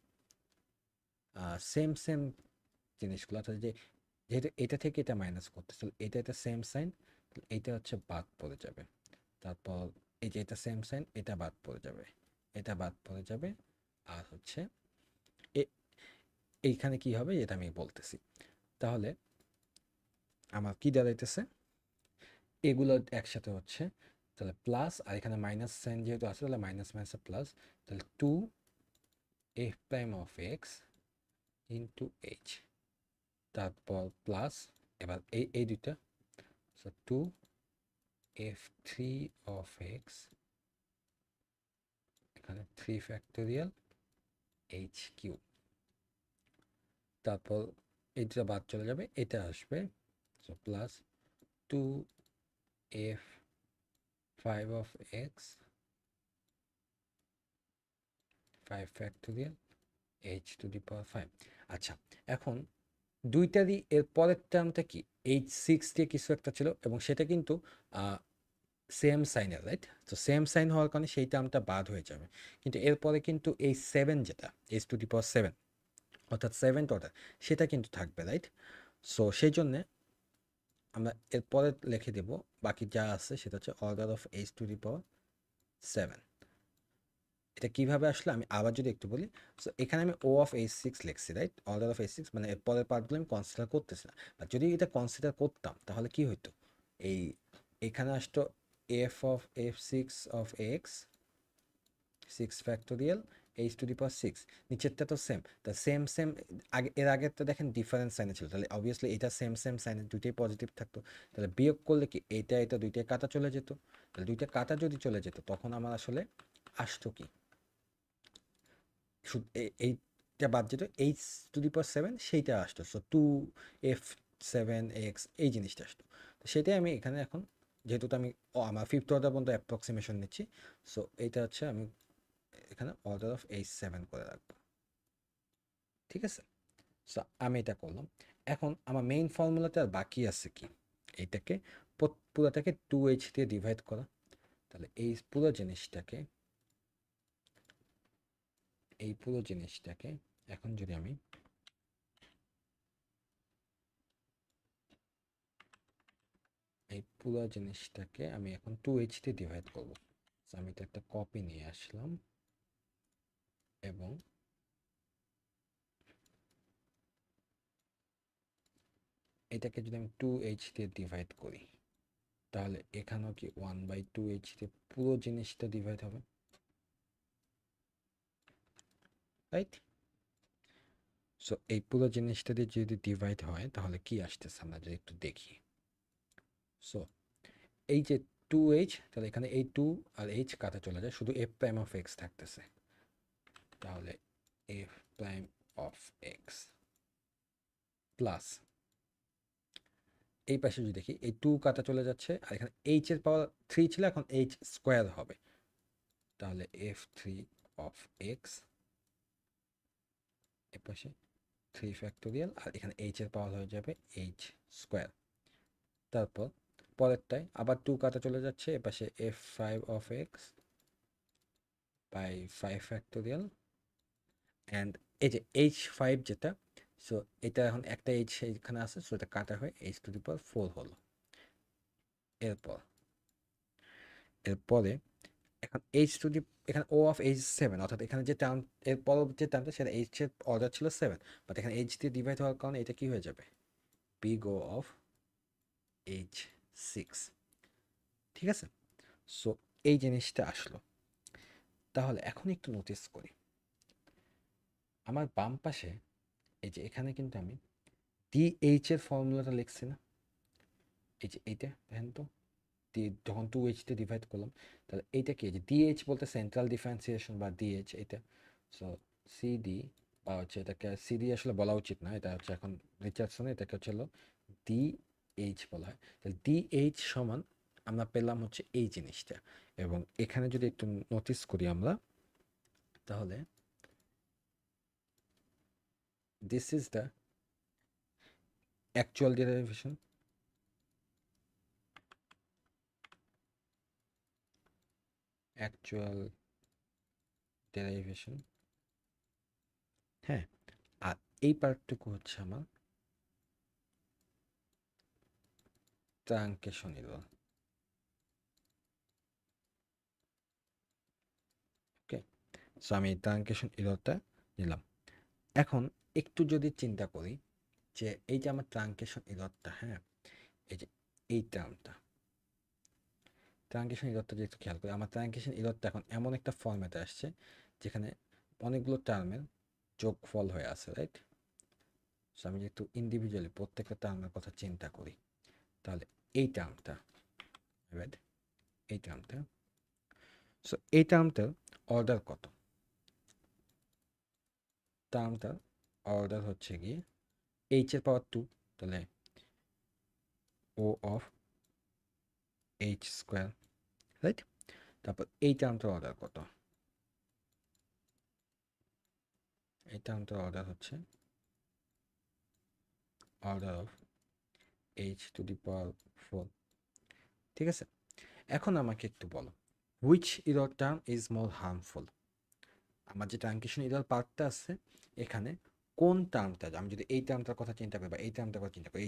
সেম সেম জিনিসগুলো, অর্থাৎ যে যেহেতু এটা থেকে এটা মাইনাস করতে, তাহলে এটা এটা সেম সাইন, এইটা হচ্ছে বাদ পড়ে যাবে, তারপর এই যে এটা সেম সাইন এটা বাদ পড়ে যাবে, এটা বাদ পড়ে যাবে, আর হচ্ছে এইখানে কি হবে এটা আমি বলতেছি। তাহলে আমার কি দাঁড়াইতেছে, এগুলো একসাথে হচ্ছে, তাহলে প্লাস আর এখানে মাইনাস সাইন যেহেতু আছে তাহলে মাইনাস মাইনাস প্লাস, তাহলে 2 F prime of x into H, তারপর প্লাস এবার এই দুইটা, সো 2 এফ 3 অফ এক্স এখানে 3 ফ্যাক্টোরিয়াল এইচ কিউব, তারপর এই দুটা বাদ চলে যাবে, এটা আসবে, so plus 2 F 5 of x 5 factorial h to the power 5। আচ্ছা, এখন দুইটারই এর পরের টার্মটা কি এইচ 6 দিয়ে কিছু একটা ছিল এবং সেটা কিন্তু সেম সাইনের, রাইট? তো সেম সাইন হওয়ার কারণে সেই টার্মটা বাদ হয়ে যাবে, কিন্তু এরপরে কিন্তু এই 7 যেটা এইচ টু দি পাওয়ার 7 অর্থাৎ সেভেন্থ অর্ডার সেটা কিন্তু থাকবে, রাইট? সো সেই জন্যে আমরা এরপরে লিখে দেব বাকি যা আছে সেটা হচ্ছে order of h to the power 7। এটা কিভাবে আসলে আমি আবার যদি একটু বলি, সো এখানে আমি ও অফ এইচ 6 লিখছি, রাইট? অর্ডার অফ এইচ 6 মানে এর পরের পার্টগুলো আমি কনসিডার করতেছি না, আর যদি এটা কনসিডার করতাম তাহলে কি হইতো, এই এখানে আসতো F of F 6 of x 6 factorial h to the power 6, নিচেরটা তো সেম, তা সেম সেম আগে এর আগেরটা দেখেন ডিফারেন্স সাইনে ছিল, তাহলে অবভিয়াসলি এটা সেম সেম সাইনে দুইটাই পজিটিভ থাকতো, তাহলে বিয়োগ করলে কি এটা এটা দুইটাই কাটা চলে যেত, তাহলে দুইটা কাটা যদি চলে যেত তখন আমার আসলে আসতো কি এইটা বাদ যেত এইচ টু দি পাওয়ার 7 সেইটা আসতো, সো 2 এফ 7 এক্স এই জিনিসটা আসতো। তো সেটাই আমি এখানে এখন যেহেতু তো আমি আমার ফিফথ অর্ডার পর্যন্ত অ্যাপ্রক্সিমেশন নিচ্ছি, সো এইটা হচ্ছে আমি এখানে অর্ডার অফ এইচ 7 করে রাখবো, ঠিক আছে? সো আমি এটা করলাম। এখন আমার মেইন ফর্মুলাতে আর বাকি আছে কি, এইটাকে পুরোটাকে 2h দিয়ে ডিভাইড করা, তাহলে এই পুরো জিনিসটাকে এখন যদি আমি এই পুরো জিনিসটাকে আমি এখন 2h দিয়ে ডিভাইড করব। আমি তো একটা কপি নিয়ে আসলাম এবং এটাকে যদি আমি 2h দিয়ে ডিভাইড করি তাহলে এখানেও কি 1/2h দিয়ে পুরো জিনিসটা ডিভাইড হবে, রাইট? সো এই পুরো জিনিসটা দিয়ে যদি ডিভাইড হয় তাহলে কি আসতেছে আমরা যদি একটু দেখি। সো এই যে 2h, তাহলে এখানে এই 2 আর h কাটা চলে যায়, শুধু f প্রাইম অফ x থাকতেছে। তাহলে f prime of x plus এই পাশে যদি দেখি এই 2 কাটা চলে যাচ্ছে, আর এখানে h এর পাওয়ার 3 ছিল, এখন h স্কোয়ার হবে। তাহলে f3 অফ x এ পাশে 3 ফ্যাক্টোরিয়াল, আর এখানে h এর পাওয়ার হয়ে যাবে h স্কোয়ার। তারপর পরেরটায় আবার 2 কাটা চলে যাচ্ছে, এ পাশে f5 of x by 5 factorial, and এই যে h5 যেটা, সো এটা এখন একটা h এখানে আছে, সো এটা কাটা হয়ে h⁴ হলো। এরপরে এখন এখানে ও অফ h7, অর্থাৎ এখানে যে টার্ম এর পরবর্তী যে টার্মটা সেটা h এর অর্ডার ছিল 7, বাট এখানে h দিয়ে ডিভাইড হওয়ার কারণে এটা কি হয়ে যাবে, big O অফ h6। ঠিক আছে, সো এই জিনিসটা আসলো। তাহলে এখন একটু নোটিস করি আমার বাম পাশে, এই যে এখানে কিন্তু আমি dh এর ফর্মুলাটা লিখছি না, এই যে এইটা দেখেন তো, যখন 2h তে ডিভাইড করলাম, তাহলে এইটা কি, যে dh বলতে সেন্ট্রাল ডিফারেন্সিয়েশন বা dh এটা। সো সিডি বা হচ্ছে এটাকে সিডি আসলে বলা উচিত না, এটা হচ্ছে এখন রিচার্ডসন, এটাকে হচ্ছে হলো dh বলা হয়। তাহলে dh সমান আমরা পেলাম হচ্ছে এই জিনিসটা, এবং এখানে যদি একটু নোটিস করি আমরা, তাহলে this is the actual derivation, actual derivation, হ্যাঁ। আর এই পার্টটুকু হচ্ছে আমার ট্রাঙ্কেশন এরর। ওকে, সো আমি ট্রাঙ্কেশন এররটা নিলাম। এখন একটু যদি চিন্তা করি যে এই যে আমার ট্রাঙ্কেশন এররটা, হ্যাঁ, এই যে এই টার্মটা ট্রাঙ্কেশন এররটা যদি একটু খেয়াল করি, আমার ট্রাঙ্কেশন এররটা এখন এমন একটা ফর্ম্যাটে আসছে যেখানে অনেকগুলো টার্মের যোগফল হয়ে আছে, রাইট? সো আমি যদি একটু ইন্ডিভিজুয়ালি প্রত্যেকটা টার্মের কথা চিন্তা করি, তাহলে এই টার্মটা, রাইট, এই টার্মটা, সো এই টার্মটার অর্ডার কত? টার্মটার অর্ডার হচ্ছে গিয়ে h এর পাওয়ার 2, তাহলে ও অফ h স্কোয়ার, রাইট? তারপর এই টার্মটার অর্ডার কত? এই টার্মটার অর্ডার হচ্ছে অর্ডার অফ h⁴। ঠিক আছে, এখন আমাকে একটু বলো which error term is more harmful. আমার যে ট্রাঙ্কেশন ইরর পার্টটা আছে এখানে কোন টার্মটা, আমি যদি এই টার্মটার কথা চিন্তা করি বা এই টার্মটার কথা চিন্তা করি,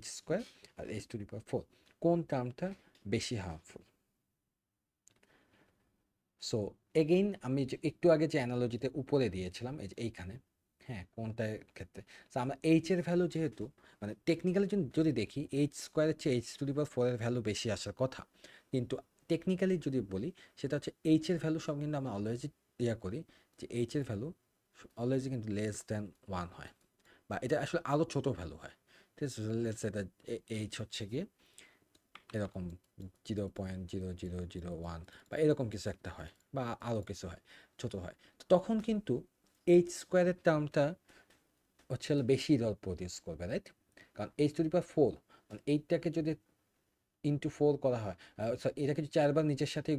h স্কোয়ার আর h⁴, কোন টার্মটা বেশি হার্মফুল? সো এগেইন আমি যে একটু আগে যে অ্যানালজিতে উপরে দিয়েছিলাম, এই যে এইখানে, হ্যাঁ, কোনটার ক্ষেত্রে, সো আমরা এইচ এর ভ্যালু যেহেতু, মানে টেকনিক্যালি যদি দেখি h স্কোয়ারের চেয়ে h⁴ এর ভ্যালু বেশি আসার কথা, কিন্তু টেকনিক্যালি যদি বলি সেটা হচ্ছে এইচ এর ভ্যালু সব কিন্তু আমরা অলওয়েজ করি যে এইচ এর ভ্যালু অলওয়েজই কিন্তু লেস দ্যান 1 হয়, বা এটা আসলে আরও ছোট ভ্যালু হয়। ঠিক আছে, লেটস সে দ্যাট এইচ হচ্ছে গিয়ে এরকম 0.0001 বা এরকম কিছু একটা হয়, বা আরও কিছু হয়, ছোট হয়, তো তখন কিন্তু এইচ স্কোয়ারের টার্মটা হচ্ছে বেশি ইরর প্রডিউস করবে, রাইট? কারণ h⁴, মানে এইটাকে যদি × 4 করা হয়, এটাকে যদি 4 বার নিজের সাথে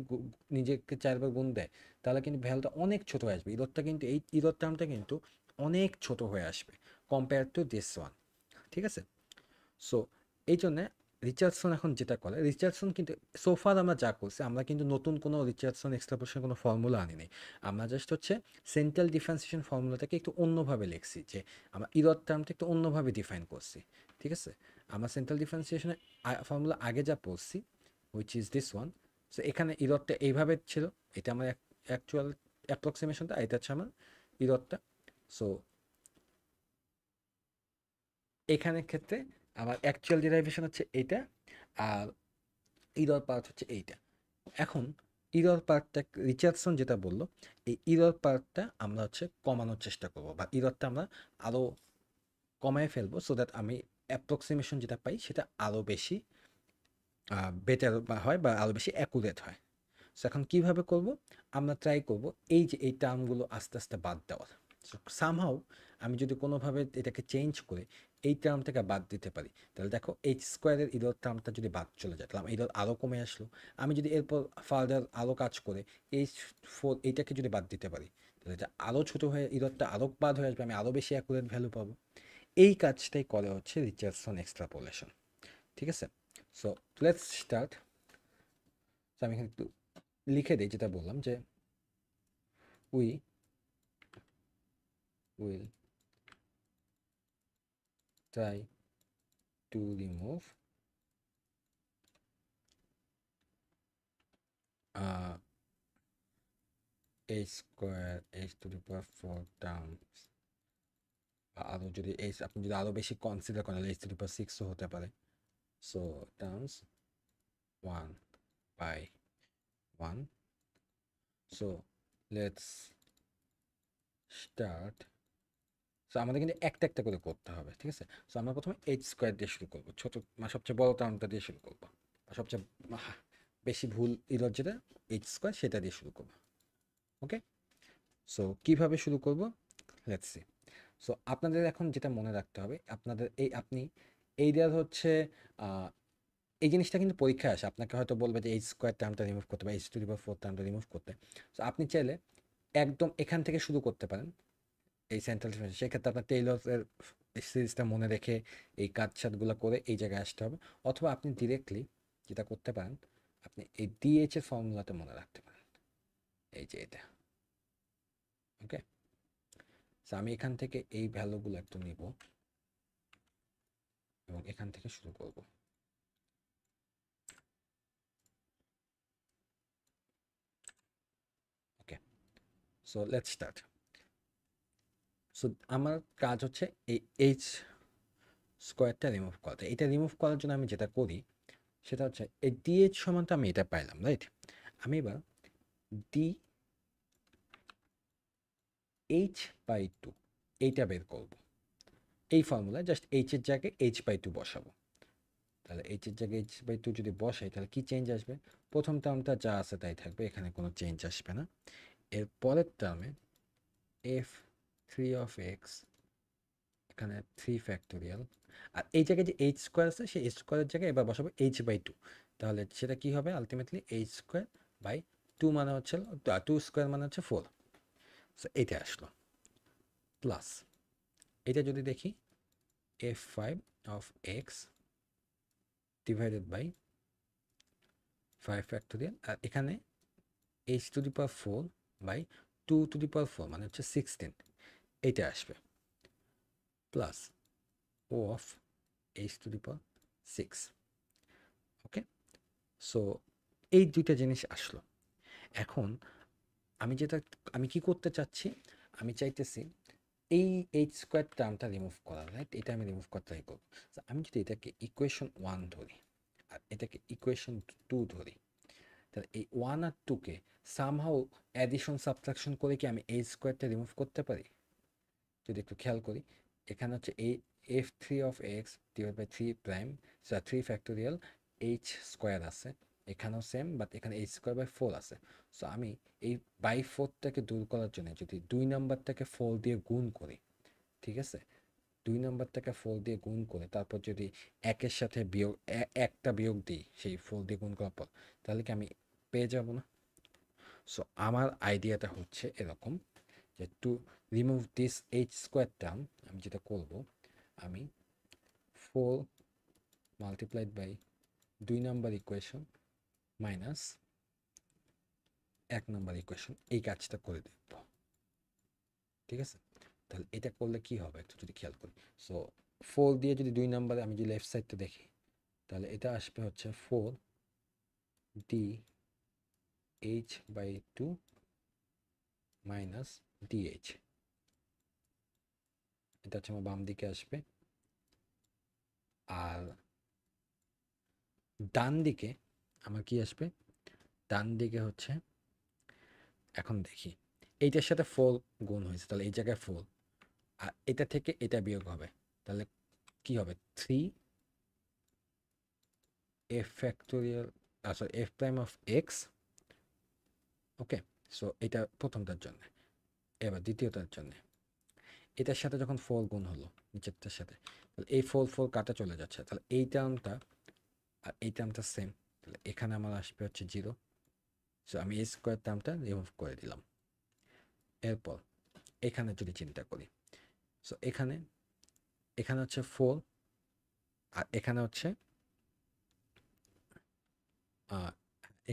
নিজেকে 4 বার গুণ দেয়, তাহলে কিন্তু ভ্যালুটা অনেক ছোট হয়ে আসবে, ইররটা কিন্তু এই ইরর টার্মটা কিন্তু অনেক ছোট হয়ে আসবে কম্পেয়ার টু দিস ওয়ান। ঠিক আছে, সো এই জন্যে রিচার্ডসন এখন যেটা করে, রিচার্ডসন কিন্তু সোফার আমরা যা করছি, আমরা কিন্তু নতুন কোনো রিচার্ডসন এক্সট্রাপোলেশন কোনো ফর্মুলা আনিনি। আমরা জাস্ট হচ্ছে সেন্ট্রাল ডিফারেন্সিয়েশন ফর্মুলাটাকে একটু অন্যভাবে লিখছি, যে আমরা ইরর টার্মটা একটু অন্যভাবে ডিফাইন করছি। ঠিক আছে, আমরা সেন্ট্রাল ডিফারেন্সিয়েশনের ফর্মুলা আগে যা পড়ছি, which is this one. So এখানে ইররটা এইভাবে ছিল, এটা আমার অ্যাকচুয়াল অ্যাপ্রক্সিমেশনটা, এটা হচ্ছে আমার ইররটা। সো এখানের ক্ষেত্রে আমার অ্যাকচুয়াল ডিরাইভেশন হচ্ছে এইটা, আর ইরর পার্ট হচ্ছে এইটা। এখন ইরর পার্টটা রিচার্ডসন যেটা বললো, এই ইরর পার্টটা আমরা হচ্ছে কমানোর চেষ্টা করবো, বা ইররটা আমরা আরও কমায় ফেলবো, সো দ্যাট আমি অ্যাপ্রক্সিমেশন যেটা পাই সেটা আরও বেশি বেটার হয়, বা আরও বেশি অ্যাকুরেট হয়। সো এখন কীভাবে করব, আমরা ট্রাই করব এই যে এই টার্মগুলো আস্তে আস্তে বাদ দেওয়ার। সো সামহাও আমি যদি কোনোভাবে এটাকে চেঞ্জ করে এই টার্মটাকে বাদ দিতে পারি, তাহলে দেখো এইচ স্কোয়ারের ইরর টার্মটা যদি বাদ চলে যায়, তাহলে আমার ইরর আরও কমে আসলো। আমি যদি এরপর ফার্দার আরও কাজ করে H4 এইটাকে যদি বাদ দিতে পারি, তাহলে এটা আরও ছোটো হয়ে ইররটা আরও বাদ হয়ে আসবে, আমি আরও বেশি অ্যাকুরেট ভ্যালু পাবো। এই কাজটাই করে হচ্ছে রিচার্ডসন এক্সট্রাপোলেশন। ঠিক আছে, সো লেটস স্টার্ট। সো আমি এখানে একটু লিখে দিই, যেটা বললাম যে we will try to remove h square h to the power 4 terms, আরও যদি h আপনি যদি আরও বেশি কনসিডার করেন, h to the power 6ও হতে পারে। So terms 1 by 1। So let's start. So আমাদের কিন্তু একটা একটা করে করতে হবে, ঠিক আছে। সো আমরা প্রথমে এইচ স্কোয়ার দিয়ে শুরু করবো, ছোটো মানে সবচেয়ে বড় টার্মটা দিয়ে শুরু করবো, সবচেয়ে বেশি ভুল ইরর যেটা এইচ স্কোয়ার সেটা দিয়ে শুরু করবো। ওকে, সো কীভাবে শুরু করব, লেটস সি। সো আপনাদের এখন যেটা মনে রাখতে হবে, আপনাদের আপনি এই দেওয়ার হচ্ছে এই জিনিসটা কিন্তু পরীক্ষায় আসে, আপনাকে হয়তো বলবে যে এইচ স্কোয়ার টার্মটা রিমুভ করতে বা এইচ টু দি পাওয়ার 4 টার্মটা রিমুভ করতে। সো আপনি চাইলে একদম এখান থেকে শুরু করতে পারেন, এই সেন্ট্রাল ডিফারেন্স। সেক্ষেত্রে আপনার টেইলরের সিরিজটা মনে রেখে এই কাটছাটগুলো করে এই জায়গায় আসতে হবে, অথবা আপনি ডিরেক্টলি যেটা করতে পারেন, আপনি এই ডিএইচ এর ফর্মুলাটা মনে রাখতে পারেন, এই যে এটা। ওকে, সো আমি এখান থেকে এই ভ্যালুগুলো একটু নিব এবং এখান থেকে শুরু করব। ওকে, সো লেটস স্টার্ট। সো আমার কাজ হচ্ছে এই এইচ স্কোয়ারটা রিমুভ করা। এটা রিমুভ করার জন্য আমি যেটা করি সেটা হচ্ছে এই ডিএইচ সমান তো আমি এটা পাইলাম, রাইট। আমি এবার ডি এইচ বাই 2 এইটা বের করব। এই ফর্মুলায় জাস্ট এইচ এর জায়গায় এইচ বাই 2 বসাবো। তাহলে এইচ এর জায়গায় এইচ বাই 2 যদি বসাই, তাহলে কি চেঞ্জ আসবে, প্রথম টার্মটা যা আছে তাই থাকবে, এখানে কোনো চেঞ্জ আসবে না। এর পরের টার্মে এফ 3 অফ এক্স, এখানে 3 ফ্যাক্টোরিয়াল, আর এই জায়গায় যে এইচ স্কোয়ার আছে সেই এইচ স্কোয়ারের জায়গায় এবার বসাবো এইচ বাই 2। তাহলে সেটা কি হবে, আলটিমেটলি এইচ স্কোয়ার বাই 2 মানে হচ্ছে 2 স্কোয়ার মানে হচ্ছে 4। সো এইটা আসলো, প্লাস এটা যদি দেখি F 5 of x divided by 5 factorial, আর এখানে h to the power 4 by 2 to the power 4 মানে হচ্ছে 16, এইটা আসবে, plus O of h to the power 6। Okay, so এই দুইটা জিনিস আসলো। এখন আমি কি করতে চাচ্ছি, আমি চাইতেছি এই এইচ স্কোয়ার টার্মটা রিমুভ করা, রাইট। এটা আমি রিমুভ করতে ট্রাই করবো। আমি যদি এটাকে ইকুয়েশন 1 ধরি আর এটাকে ইকুয়েশন 2 ধরি, তাহলে এই 1 আর 2কে সামহাও অ্যাডিশন সাবট্রাকশন করে কি আমি এইচ স্কোয়ারটা রিমুভ করতে পারি। যদি একটু খেয়াল করি, এখানে হচ্ছে এই f 3 of x divide by 3 prime 3 factorial h square আছে, এখানেও সেম, বাট এখানে এইচ স্কোয়ার বাই 4 আছে। সো আমি এই বাই 4টাকে দূর করার জন্য যদি 2 নাম্বারটাকে 4 দিয়ে গুণ করি, ঠিক আছে, 2 নাম্বারটাকে 4 দিয়ে গুণ করে তারপর যদি একের সাথে বিয়োগ একটা বিয়োগ দিই সেই 4 দিয়ে গুণ করার পর, তাহলে কি আমি পেয়ে যাব না। সো আমার আইডিয়াটা হচ্ছে এরকম যে to remove this h square term, আমি যেটা করব, আমি 4 multiplied by 2 number equation minus 1 number equation, এই কাজটা করে দেখব। ঠিক আছে, তাহলে এটা করলে কি হবে একটু যদি খেয়াল করি। সো 4 দিয়ে যদি 2 নাম্বারে আমি যদি লেফট সাইডটা দেখি, তাহলে এটা আসবে হচ্ছে 4 d h by 2 minus dh. এটা হচ্ছে আমার বাম দিকে আসবে। আর ডান দিকে আমার কি আসবে? ডান দিকে হচ্ছে, এখন দেখি, এইটার সাথে 4 গুণ হয়েছে, তাহলে এই জায়গায় 4, আর এটা থেকে এটা বিয়োগ হবে, তাহলে কি হবে? 3 F factorial, sorry F prime of x. Okay, so এটা প্রথমটার জন্য। এবার দ্বিতীয়টার জন্য, এটার সাথে যখন 4 গুণ হলো নিচেরটার সাথে, তাহলে এই 4 কাটা চলে যাচ্ছে, তাহলে এই টার্মটা আর এই টার্মটা সেম, তাহলে এখানে আমার আসবে হচ্ছে 0। সো আমি এই স্কোয়ার টার্মটা রিমুভ করে দিলাম। এরপর এখানে যদি চিন্তা করি, সো এখানে এখানে হচ্ছে 4, আর এখানে হচ্ছে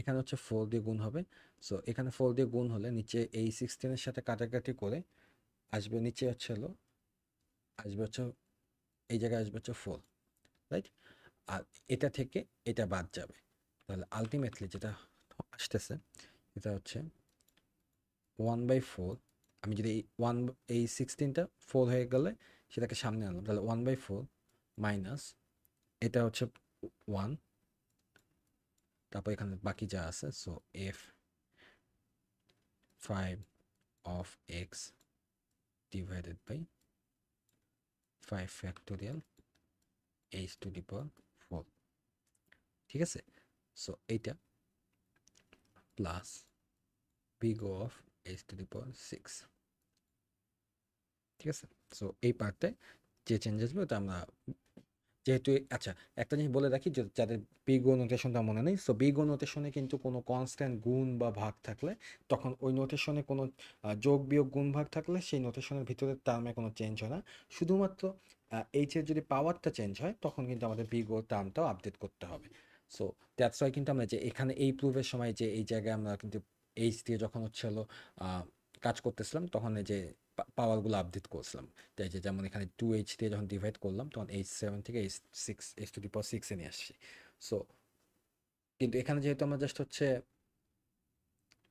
এখানে হচ্ছে 4 দিয়ে গুণ হবে। সো এখানে 4 দিয়ে গুণ হলে নিচে এই 16 এর সাথে কাটাকাটি করে আসবে, নিচে হচ্ছে হলো আসবে হচ্ছে, এই জায়গায় আসবে হচ্ছে 4, রাইট? আর এটা থেকে এটা বাদ যাবে, তাহলে আলটিমেটলি যেটা আসতেছে এটা হচ্ছে 1/4। আমি যদি এই 16টা 4 হয়ে গেলে সেটাকে সামনে আনলাম, তাহলে 1/4 মাইনাস এটা হচ্ছে 1, তারপর এখানে বাকি যা আছে, so F 5 of x divided by 5 factorial h to the power 4। ঠিক আছে, সো এইটা plus big O of h to the power 6। ঠিক আছে, সো এই পার্টে যে চেঞ্জ আসবে ওটা আমরা যেহেতু, আচ্ছা একটা জিনিস বলে রাখি, যাদের বিগ ও নোটেশনটা মনে নেই, সো বিগ ও নোটেশনে কিন্তু কোনো কনস্ট্যান্ট গুণ বা ভাগ থাকলে তখন ওই নোটেশনে কোনো যোগ বিয়োগ গুণ ভাগ থাকলে সেই নোটেশনের ভিতরে টার্মে কোনো চেঞ্জ হয় না, শুধুমাত্র এইচ এর যদি পাওয়ারটা চেঞ্জ হয় তখন কিন্তু আমাদের বিগ ও টার্মটাও আপডেট করতে হবে। সো দ্যাটস ওয়াই কিন্তু আমরা যে এখানে এই প্রুফের সময় যে এই জায়গায় আমরা কিন্তু এইচ দিয়ে যখন হচ্ছে হলো কাজ করতেছিলাম তখন এই যে পাওয়ারগুলো আপডেট করছিলাম, তাই যে যেমন এখানে 2h দিয়ে যখন ডিভাইড করলাম তখন h7 থেকে h6 নিয়ে আসছি। সো কিন্তু এখানে যেহেতু আমরা জাস্ট হচ্ছে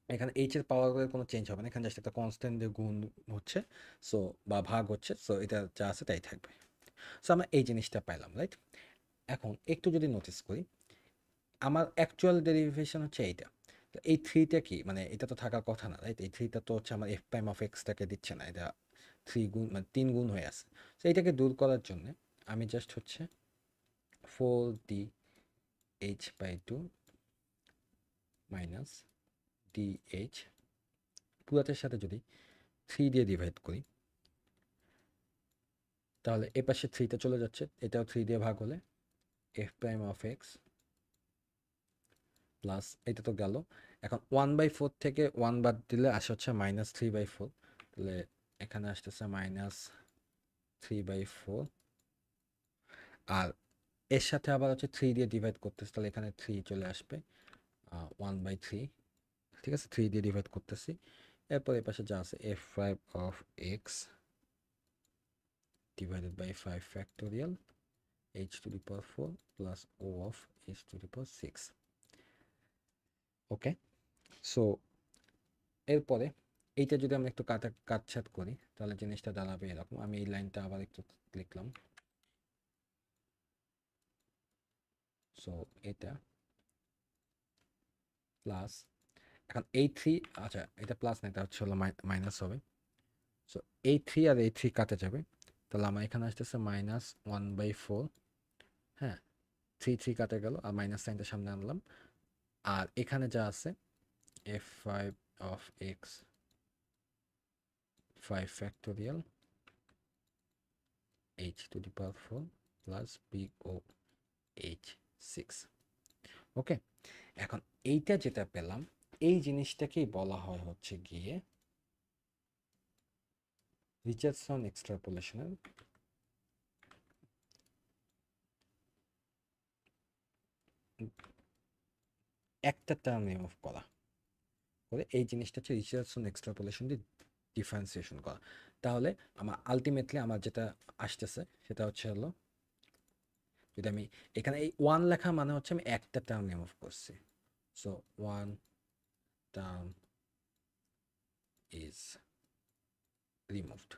এখানে এইচ এর পাওয়ারের কোনো চেঞ্জ হবে না, এখানে জাস্ট একটা কনস্ট্যান্ট দিয়ে গুণ হচ্ছে, সো বা ভাগ হচ্ছে, সো এটা যা আছে তাই থাকবে। সো আমরা এই জিনিসটা পাইলাম, রাইট? এখন একটু যদি নোটিস করি, আমার অ্যাকচুয়াল ডেরিভেশন হচ্ছে এইটা, তো এই 3টা কি, মানে এটা তো থাকার কথা না, রাইট? এই 3টা তো হচ্ছে আমার এফ প্রাইম অফ এক্সটাকে দিচ্ছে না, এটা 3 গুণ মানে 3 গুণ হয়ে আছে। তো এইটাকে দূর করার জন্য আমি জাস্ট হচ্ছে 4d h by 2 minus dh পুরাটের সাথে যদি 3 দিয়ে ডিভাইড করি, তাহলে এ পাশে 3টা চলে যাচ্ছে, এটাও 3 দিয়ে ভাগ হলে F prime of x plus এটা তো গেল। এখন 1/4 থেকে 1 বাদ দিলে আসে হচ্ছে -3/4, তাহলে এখানে আসতেছে -3/4, আর এর সাথে আবার হচ্ছে 3 দিয়ে ডিভাইড করতেছে, তাহলে এখানে 3 চলে আসবে 1/3। ঠিক আছে, 3 দিয়ে ডিভাইড করতেছি। এরপর এই পাশে যা আছে f5 of x divided by 5 factorial h to the power 4 plus o of h to the power 6। Okay, so এরপরে এইটা যদি আমরা একটু কাটছাট করি তাহলে জিনিসটা দাঁড়াবে এরকম। আমি এই লাইনটা আবার একটু লিখলাম, সো এটা প্লাস, এখন এই 3, আচ্ছা এটা প্লাস না, এটা হচ্ছে হলো মাইনাস হবে। সো এই 3 আর এই 3 কাটে যাবে, তাহলে আমার এখানে আসতেছে -1/4। হ্যাঁ, 3 কাটে গেল আর মাইনাস সাইনটা সামনে আনলাম, আর এখানে যা আছে f5 of x 5 factorial h to the power 4 plus big O h6। ওকে, এখন এইটা যেটা পেলাম এই জিনিসটাকেই বলা হয় হচ্ছে গিয়ে রিচার্ডসন এক্সট্রাপোলেশনের একটা টার্ম রিমুভ করা করে এই জিনিসটা হচ্ছে রিচার্ডসন এক্সট্রাপোলেশন দিয়ে ডিফারেন্সিয়েশন করা। তাহলে আমার আলটিমেটলি আমার যেটা আসতেছে সেটা হচ্ছে হলো, যদি আমি এখানে এই ওয়ান লেখা মানে হচ্ছে আমি একটা টার্ম রিমুভ করছি। So one term is removed,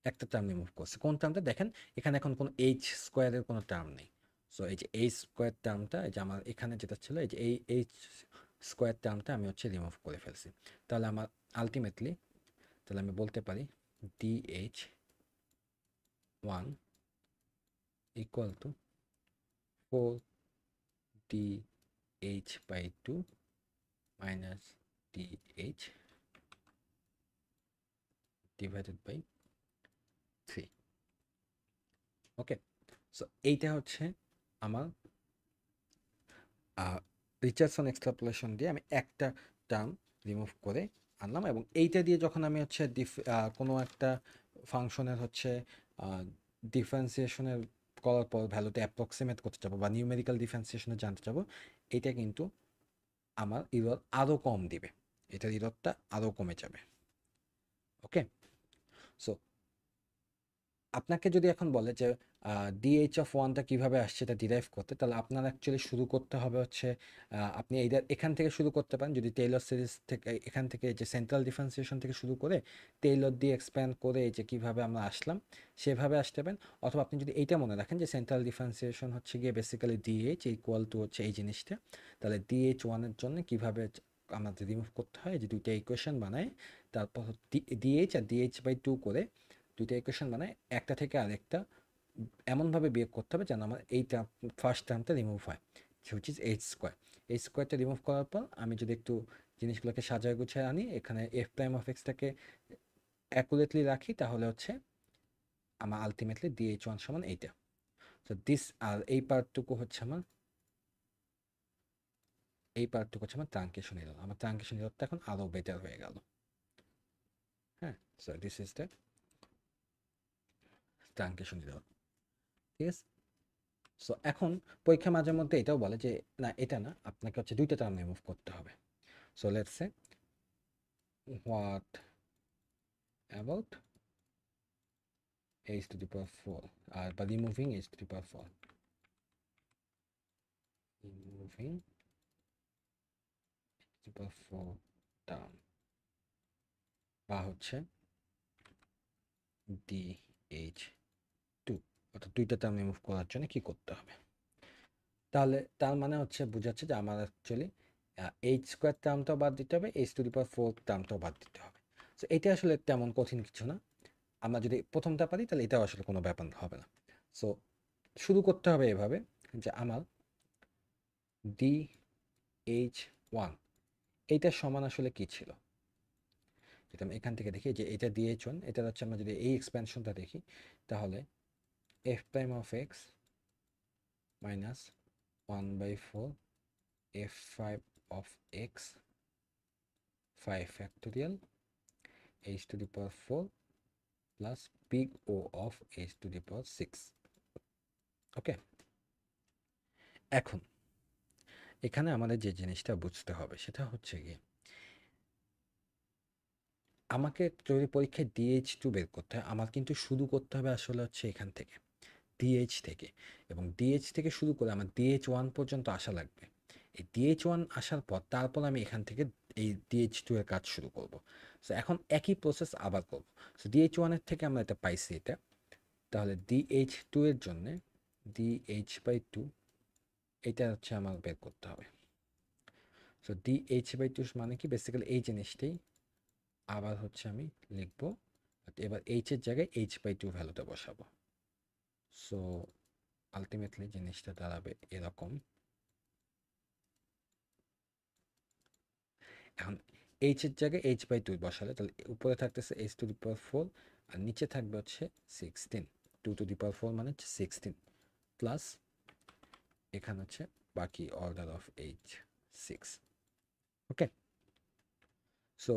একটা টার্ম রিমুভ করছে। কোন টার্মটা দেখেন, এখানে এখন কোনো এইচ স্কোয়ারের কোনো টার্ম নেই। সো এই যে এইচ স্কোয়ার টার্মটা, এই যে আমার এখানে যেটা ছিল, এই যে এই এইচ স্কোয়ার টার্মটা আমি হচ্ছে রিমুভ করে ফেলছি। তাহলে আমার আলটিমেটলি, তাহলে আমি বলতে পারি dh one equal to 4dh/2 minus dh divided by 3। Okay, so এইটা হচ্ছে আমার রিচার্ডসন এক্সট্রাপোলেশন দিয়ে আমি একটা টার্ম রিমুভ করে আনলাম, এবং এইটা দিয়ে যখন আমি হচ্ছে কোনো একটা ফাংশনের হচ্ছে ডিফারেন্সিয়েশনের করার পর ভ্যালুতে অ্যাপ্রক্সিমেট করতে যাবো বা নিউমেরিক্যাল ডিফারেন্সিয়েশনে জানতে যাবো, এটা কিন্তু আমার ইরর আরও কম দিবে, এটার ইররটা আরও কমে যাবে। ওকে, সো আপনাকে যদি এখন বলে যে ডিএইচ অফ ওয়ানটা কীভাবে আসছে এটা ডিরাইভ করতে, তাহলে আপনার অ্যাকচুয়ালি শুরু করতে হবে হচ্ছে, আপনি এইটা এখান থেকে শুরু করতে পারেন, যদি টেইলর সিরিজ থেকে এখান থেকে যে সেন্ট্রাল ডিফারেন্সিয়েশন থেকে শুরু করে টেইলর দিয়ে এক্সপ্যান্ড করে এই যে কীভাবে আমরা আসলাম সেভাবে আসতে পারেন। অথবা আপনি যদি এইটা মনে রাখেন যে সেন্ট্রাল ডিফারেন্সিয়েশন হচ্ছে গিয়ে বেসিক্যালি ডিএইচ ইকুয়াল টু হচ্ছে এই জিনিসটা, তাহলে ডিএইচ ওয়ানের জন্য কীভাবে আমাদের রিমুভ করতে হয়, যে দুইটা ইকুয়েশন বানায়, তারপর ডিএইচ আর ডিএইচ/2 করে দুইটা ইকুয়েশন মানে একটা থেকে আরেকটা এমনভাবে বিয়োগ করতে হবে যেন আমার এই টার্ম ফার্স্ট টার্মটা রিমুভ হয়, হুইচ ইজ এইচ স্কোয়ার। এই স্কোয়ারটা রিমুভ করার পর আমি যদি একটু জিনিসগুলোকে সাজায় গুছায় আনি, এখানে এফ প্রাইম অফ এক্সটাকে অ্যাকুরেটলি রাখি, তাহলে হচ্ছে আমার আলটিমেটলি ডিএইচ ওয়ান সমান এইটা। তো দিস, আর এই পার্টটুকু হচ্ছে আমার, এই পার্টটুকু হচ্ছে আমার ট্রাঙ্কেশন এরর। আমার ট্রাঙ্কেশন এররটা এখন আরও বেটার হয়ে গেল। হ্যাঁ, so this is the truncation error. ঠিক আছে, সো এখন পরীক্ষা মাঝে মধ্যে এটাও বলে যে না, এটা না, আপনাকে হচ্ছে দুইটা টার্ম রিমুভ করতে হবে। So let's say what about h to the power 4, আর বা removing h to the power 4, removing h to the power 4 term, বা হচ্ছে dh2, অর্থাৎ দুইটা টার্ম রিমুভ করার জন্য কি করতে হবে। তাহলে তার মানে হচ্ছে বোঝাচ্ছে যে আমার অ্যাকচুয়ালি এইচ স্কোয়ার টার্মটাও বাদ দিতে হবে, এইচ টু দি পাওয়ার 4 টার্মটাও বাদ দিতে হবে। সো এটা আসলে তেমন কঠিন কিছু না, আমরা যদি প্রথমটা পারি তাহলে এটাও আসলে কোনো ব্যাপার হবে না। সো শুরু করতে হবে এভাবে যে আমার dh1 এইটার সমান আসলে কি ছিল, যদি আমি এখান থেকে দেখি যে এটা dh1, এটা হচ্ছে আমরা যদি এই এক্সপ্যানশনটা দেখি, তাহলে f prime of x minus 1/4 f5 of x 5 factorial h to the power 4 plus big O of h to the power 6। ওকে, এখন এখানে আমাদের যে জিনিসটা বুঝতে হবে সেটা হচ্ছে গিয়ে, আমাকে যদি পরীক্ষায় ডিএইচ2 বের করতে হয়, আমার কিন্তু শুরু করতে হবে আসলে হচ্ছে এখান থেকে, ডিএইচ থেকে, এবং ডিএইচ থেকে শুরু করে আমার ডিএইচ1 পর্যন্ত আসা লাগবে। এই ডিএইচ1 আসার পর তারপর আমি এখান থেকে এই ডিএইচ2 এর কাজ শুরু করব। সো এখন একই প্রসেস আবার করব। সো ডিএইচ1 এর থেকে আমরা এটা পাইছি এটা, তাহলে ডিএইচ2 এর জন্য ডিএইচ/2 এটা হচ্ছে আমার বের করতে হবে। সো ডিএইচ/2 মানে কি, বেসিক্যালি এই জিনিসটাই আবার হচ্ছে আমি লিখব, এবার এইচ এর জায়গায় h/2 ভ্যালুটা বসাবো। সো আলটিমেটলি জিনিসটা দাঁড়াবে এরকম। এখন এইচ এর জায়গায় h/2 বসালে তাহলে উপরে থাকতেছে h টু দি পাওয়ার 4, আর নিচে থাকবে হচ্ছে 16, 2 টু দি পাওয়ার 4 মানে হচ্ছে 16, প্লাস এখানে হচ্ছে বাকি order of h6। Okay, so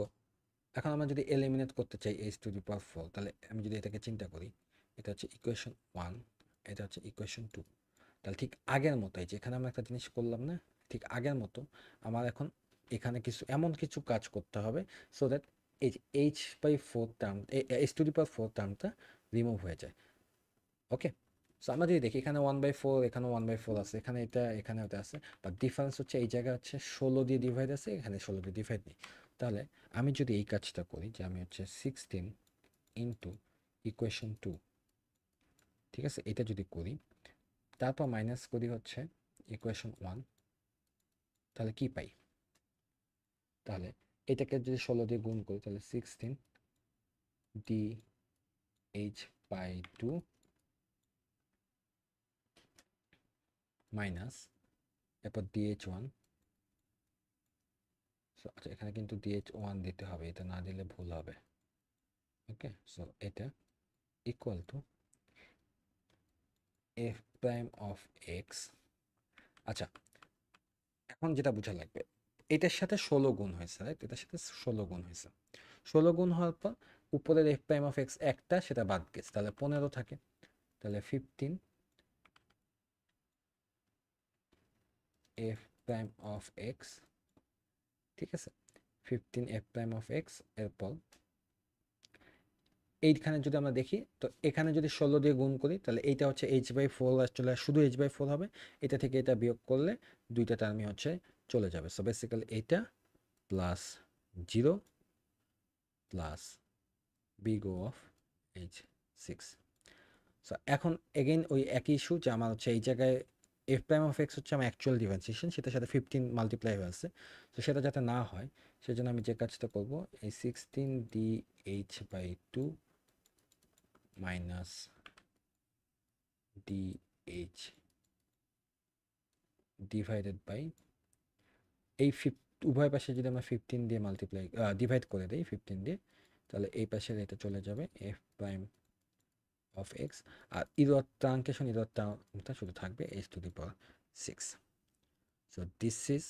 এখন আমরা যদি এলিমিনেট করতে চাই h টু দি পাওয়ার 4, তাহলে আমি যদি এটাকে চিন্তা করি, এটা হচ্ছে ইকুয়েশন 1, এটা হচ্ছে ইকুয়েশন 2, তাহলে ঠিক আগের মতোই যে এখানে আমরা একটা জিনিস করলাম না, ঠিক আগের মতো আমার এখন এখানে কিছু এমন কিছু কাজ করতে হবে সো দ্যাট এই যে h/4 টার্ম h⁴ টার্মটা রিমুভ হয়ে যায়। ওকে, সো আমরা যদি দেখি এখানে 1/4, এখানে 1/4 আছে, এখানে এটা, এখানে ওটা আছে, বাট ডিফারেন্স হচ্ছে এই জায়গায় হচ্ছে 16 দিয়ে ডিভাইড আছে, এখানে 16 দিয়ে ডিভাইড নেই। তাহলে আমি যদি এই কাজটা করি যে আমি হচ্ছে 16 ইন্টু ইকুয়েশন 2, ঠিক আছে, এটা যদি করি তারপর মাইনাস করি হচ্ছে ইকুয়েশন 1, তাহলে কি পাই? তাহলে এটাকে যদি 16 দিয়ে গুণ করি তাহলে 16 dh/2 মাইনাস এরপর dh1। সো আচ্ছা, এখানে কিন্তু dh1 দিতে হবে, এটা না দিলে ভুল হবে। ওকে, সো এটা equal to f prime of x. আচ্ছা, এখন যেটা বোঝা লাগবে, এটার সাথে 16 গুণ হয়েছে, রাইট? এটার সাথে 16 গুণ হয়েছে। 16 গুণ হওয়ার পর উপরের এফ প্রাইম অফ এক্স একটা, সেটা বাদ গেছে, তাহলে 15 থাকে। তাহলে 15 এফ প্রাইম অফ এক্স, ঠিক আছে, 15 এফ প্রাইম অফ এক্স। এরপর এইখানে যদি আমরা দেখি তো এখানে যদি 16 দিয়ে গুণ করি তাহলে এইটা হচ্ছে h/4 চলে, শুধু h/4 হবে। এটা থেকে এটা বিয়োগ করলে দুইটা টার্মই হচ্ছে চলে যাবে। সো বেসিক্যালি এইটা plus 0 plus big O of h6। So এখন এগেইন ওই একই ইস্যু যে আমার হচ্ছে এই জায়গায় এফ প্রাইম অফ এক্স হচ্ছে আমার অ্যাকচুয়াল ডিফারেন্সিয়েশন, সেটার সাথে 15 মাল্টিপ্লাই হয়ে আছে। তো সেটা যাতে না হয় সেজন্য আমি যে কাজটা করব, এই 16 dh/2 minus dh divided by এই উভয় পাশে যদি আমরা 15 দিয়ে মাল্টিপ্লাই ডিভাইড করে দিই 15 দিয়ে, তাহলে এই পাশের এটা চলে যাবে এফ প্রাইম অফ এক্স, আর ট্রাঙ্কেশন টার্মটা শুধু থাকবে h⁶। So this is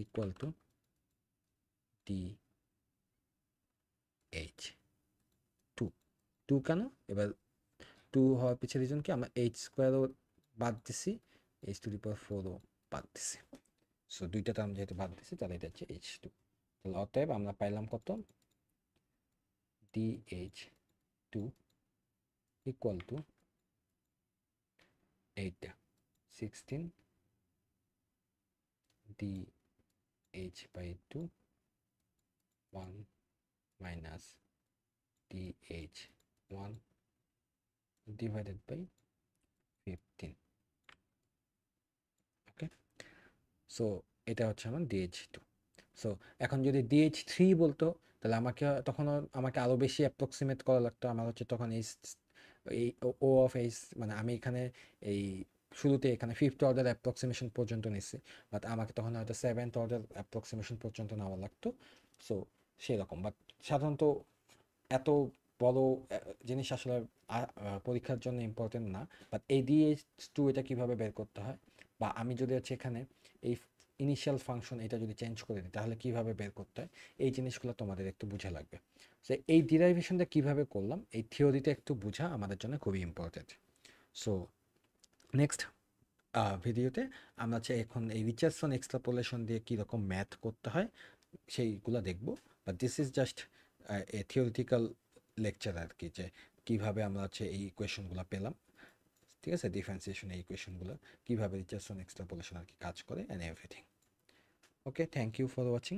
equal two dh2। 2 কেন? এবার 2 হওয়ার পিছনে রিজন কি, আমরা h² বাদ দিছি, h⁴ বাদ দিছি। সো দুইটা টার্ম যেহেতু বাদ দিছি তাহলে এটা হচ্ছে h2। তাহলে অতএব আমরা পাইলাম কত, dh2 ইকুয়াল টু এইটা 16 dh/2 1 minus dh1 divided by 15। Okay, so এটা হচ্ছে আমার dh2। সো এখন যদি dh3 বলতো তাহলে আমাকে আরও বেশি অ্যাপ্রক্সিমেট করা লাগতো। আমার হচ্ছে তখন এই ও অফ এইচ, মানে আমি এখানে এই শুরুতে এখানে 5th অর্ডার অ্যাপ্রক্সিমেশন পর্যন্ত নিচ্ছি, বাট আমাকে তখন হয়তো 7th অর্ডার অ্যাপ্রক্সিমেশন পর্যন্ত নেওয়া লাগতো। সো সেরকম, বাট সাধারণত এত বড় জিনিস আসলে পরীক্ষার জন্য ইম্পর্টেন্ট না। বাট এই dh2 এটা কিভাবে বের করতে হয়, বা আমি যদি হচ্ছে এখানে এই ইনিশিয়াল ফাংশন এটা যদি চেঞ্জ করে দিই তাহলে কিভাবে বের করতে হয়, এই জিনিসগুলো তোমাদের একটু বোঝা লাগবে। সো এই ডিরাইভেশনটা কিভাবে করলাম, এই থিওরিটা একটু বোঝা আমাদের জন্য খুবই ইম্পর্টেন্ট। সো নেক্সট ভিডিওতে আমরা হচ্ছে এখন এই রিচার্ডসন এক্সট্রাপোলেশন দিয়ে কীরকম ম্যাথ করতে হয় সেইগুলো দেখব। But this is just a theoretical lecture আর কি, যে কীভাবে আমরা হচ্ছে এই ইকুয়েশনগুলো পেলাম, ঠিক আছে, ডিফারেন্সিয়েশন এই ইকুয়েশনগুলো কীভাবে রিচার্ডসন এক্সট্রাপোলেশন আর কি কাজ করে, and everything. Okay, thank you for watching.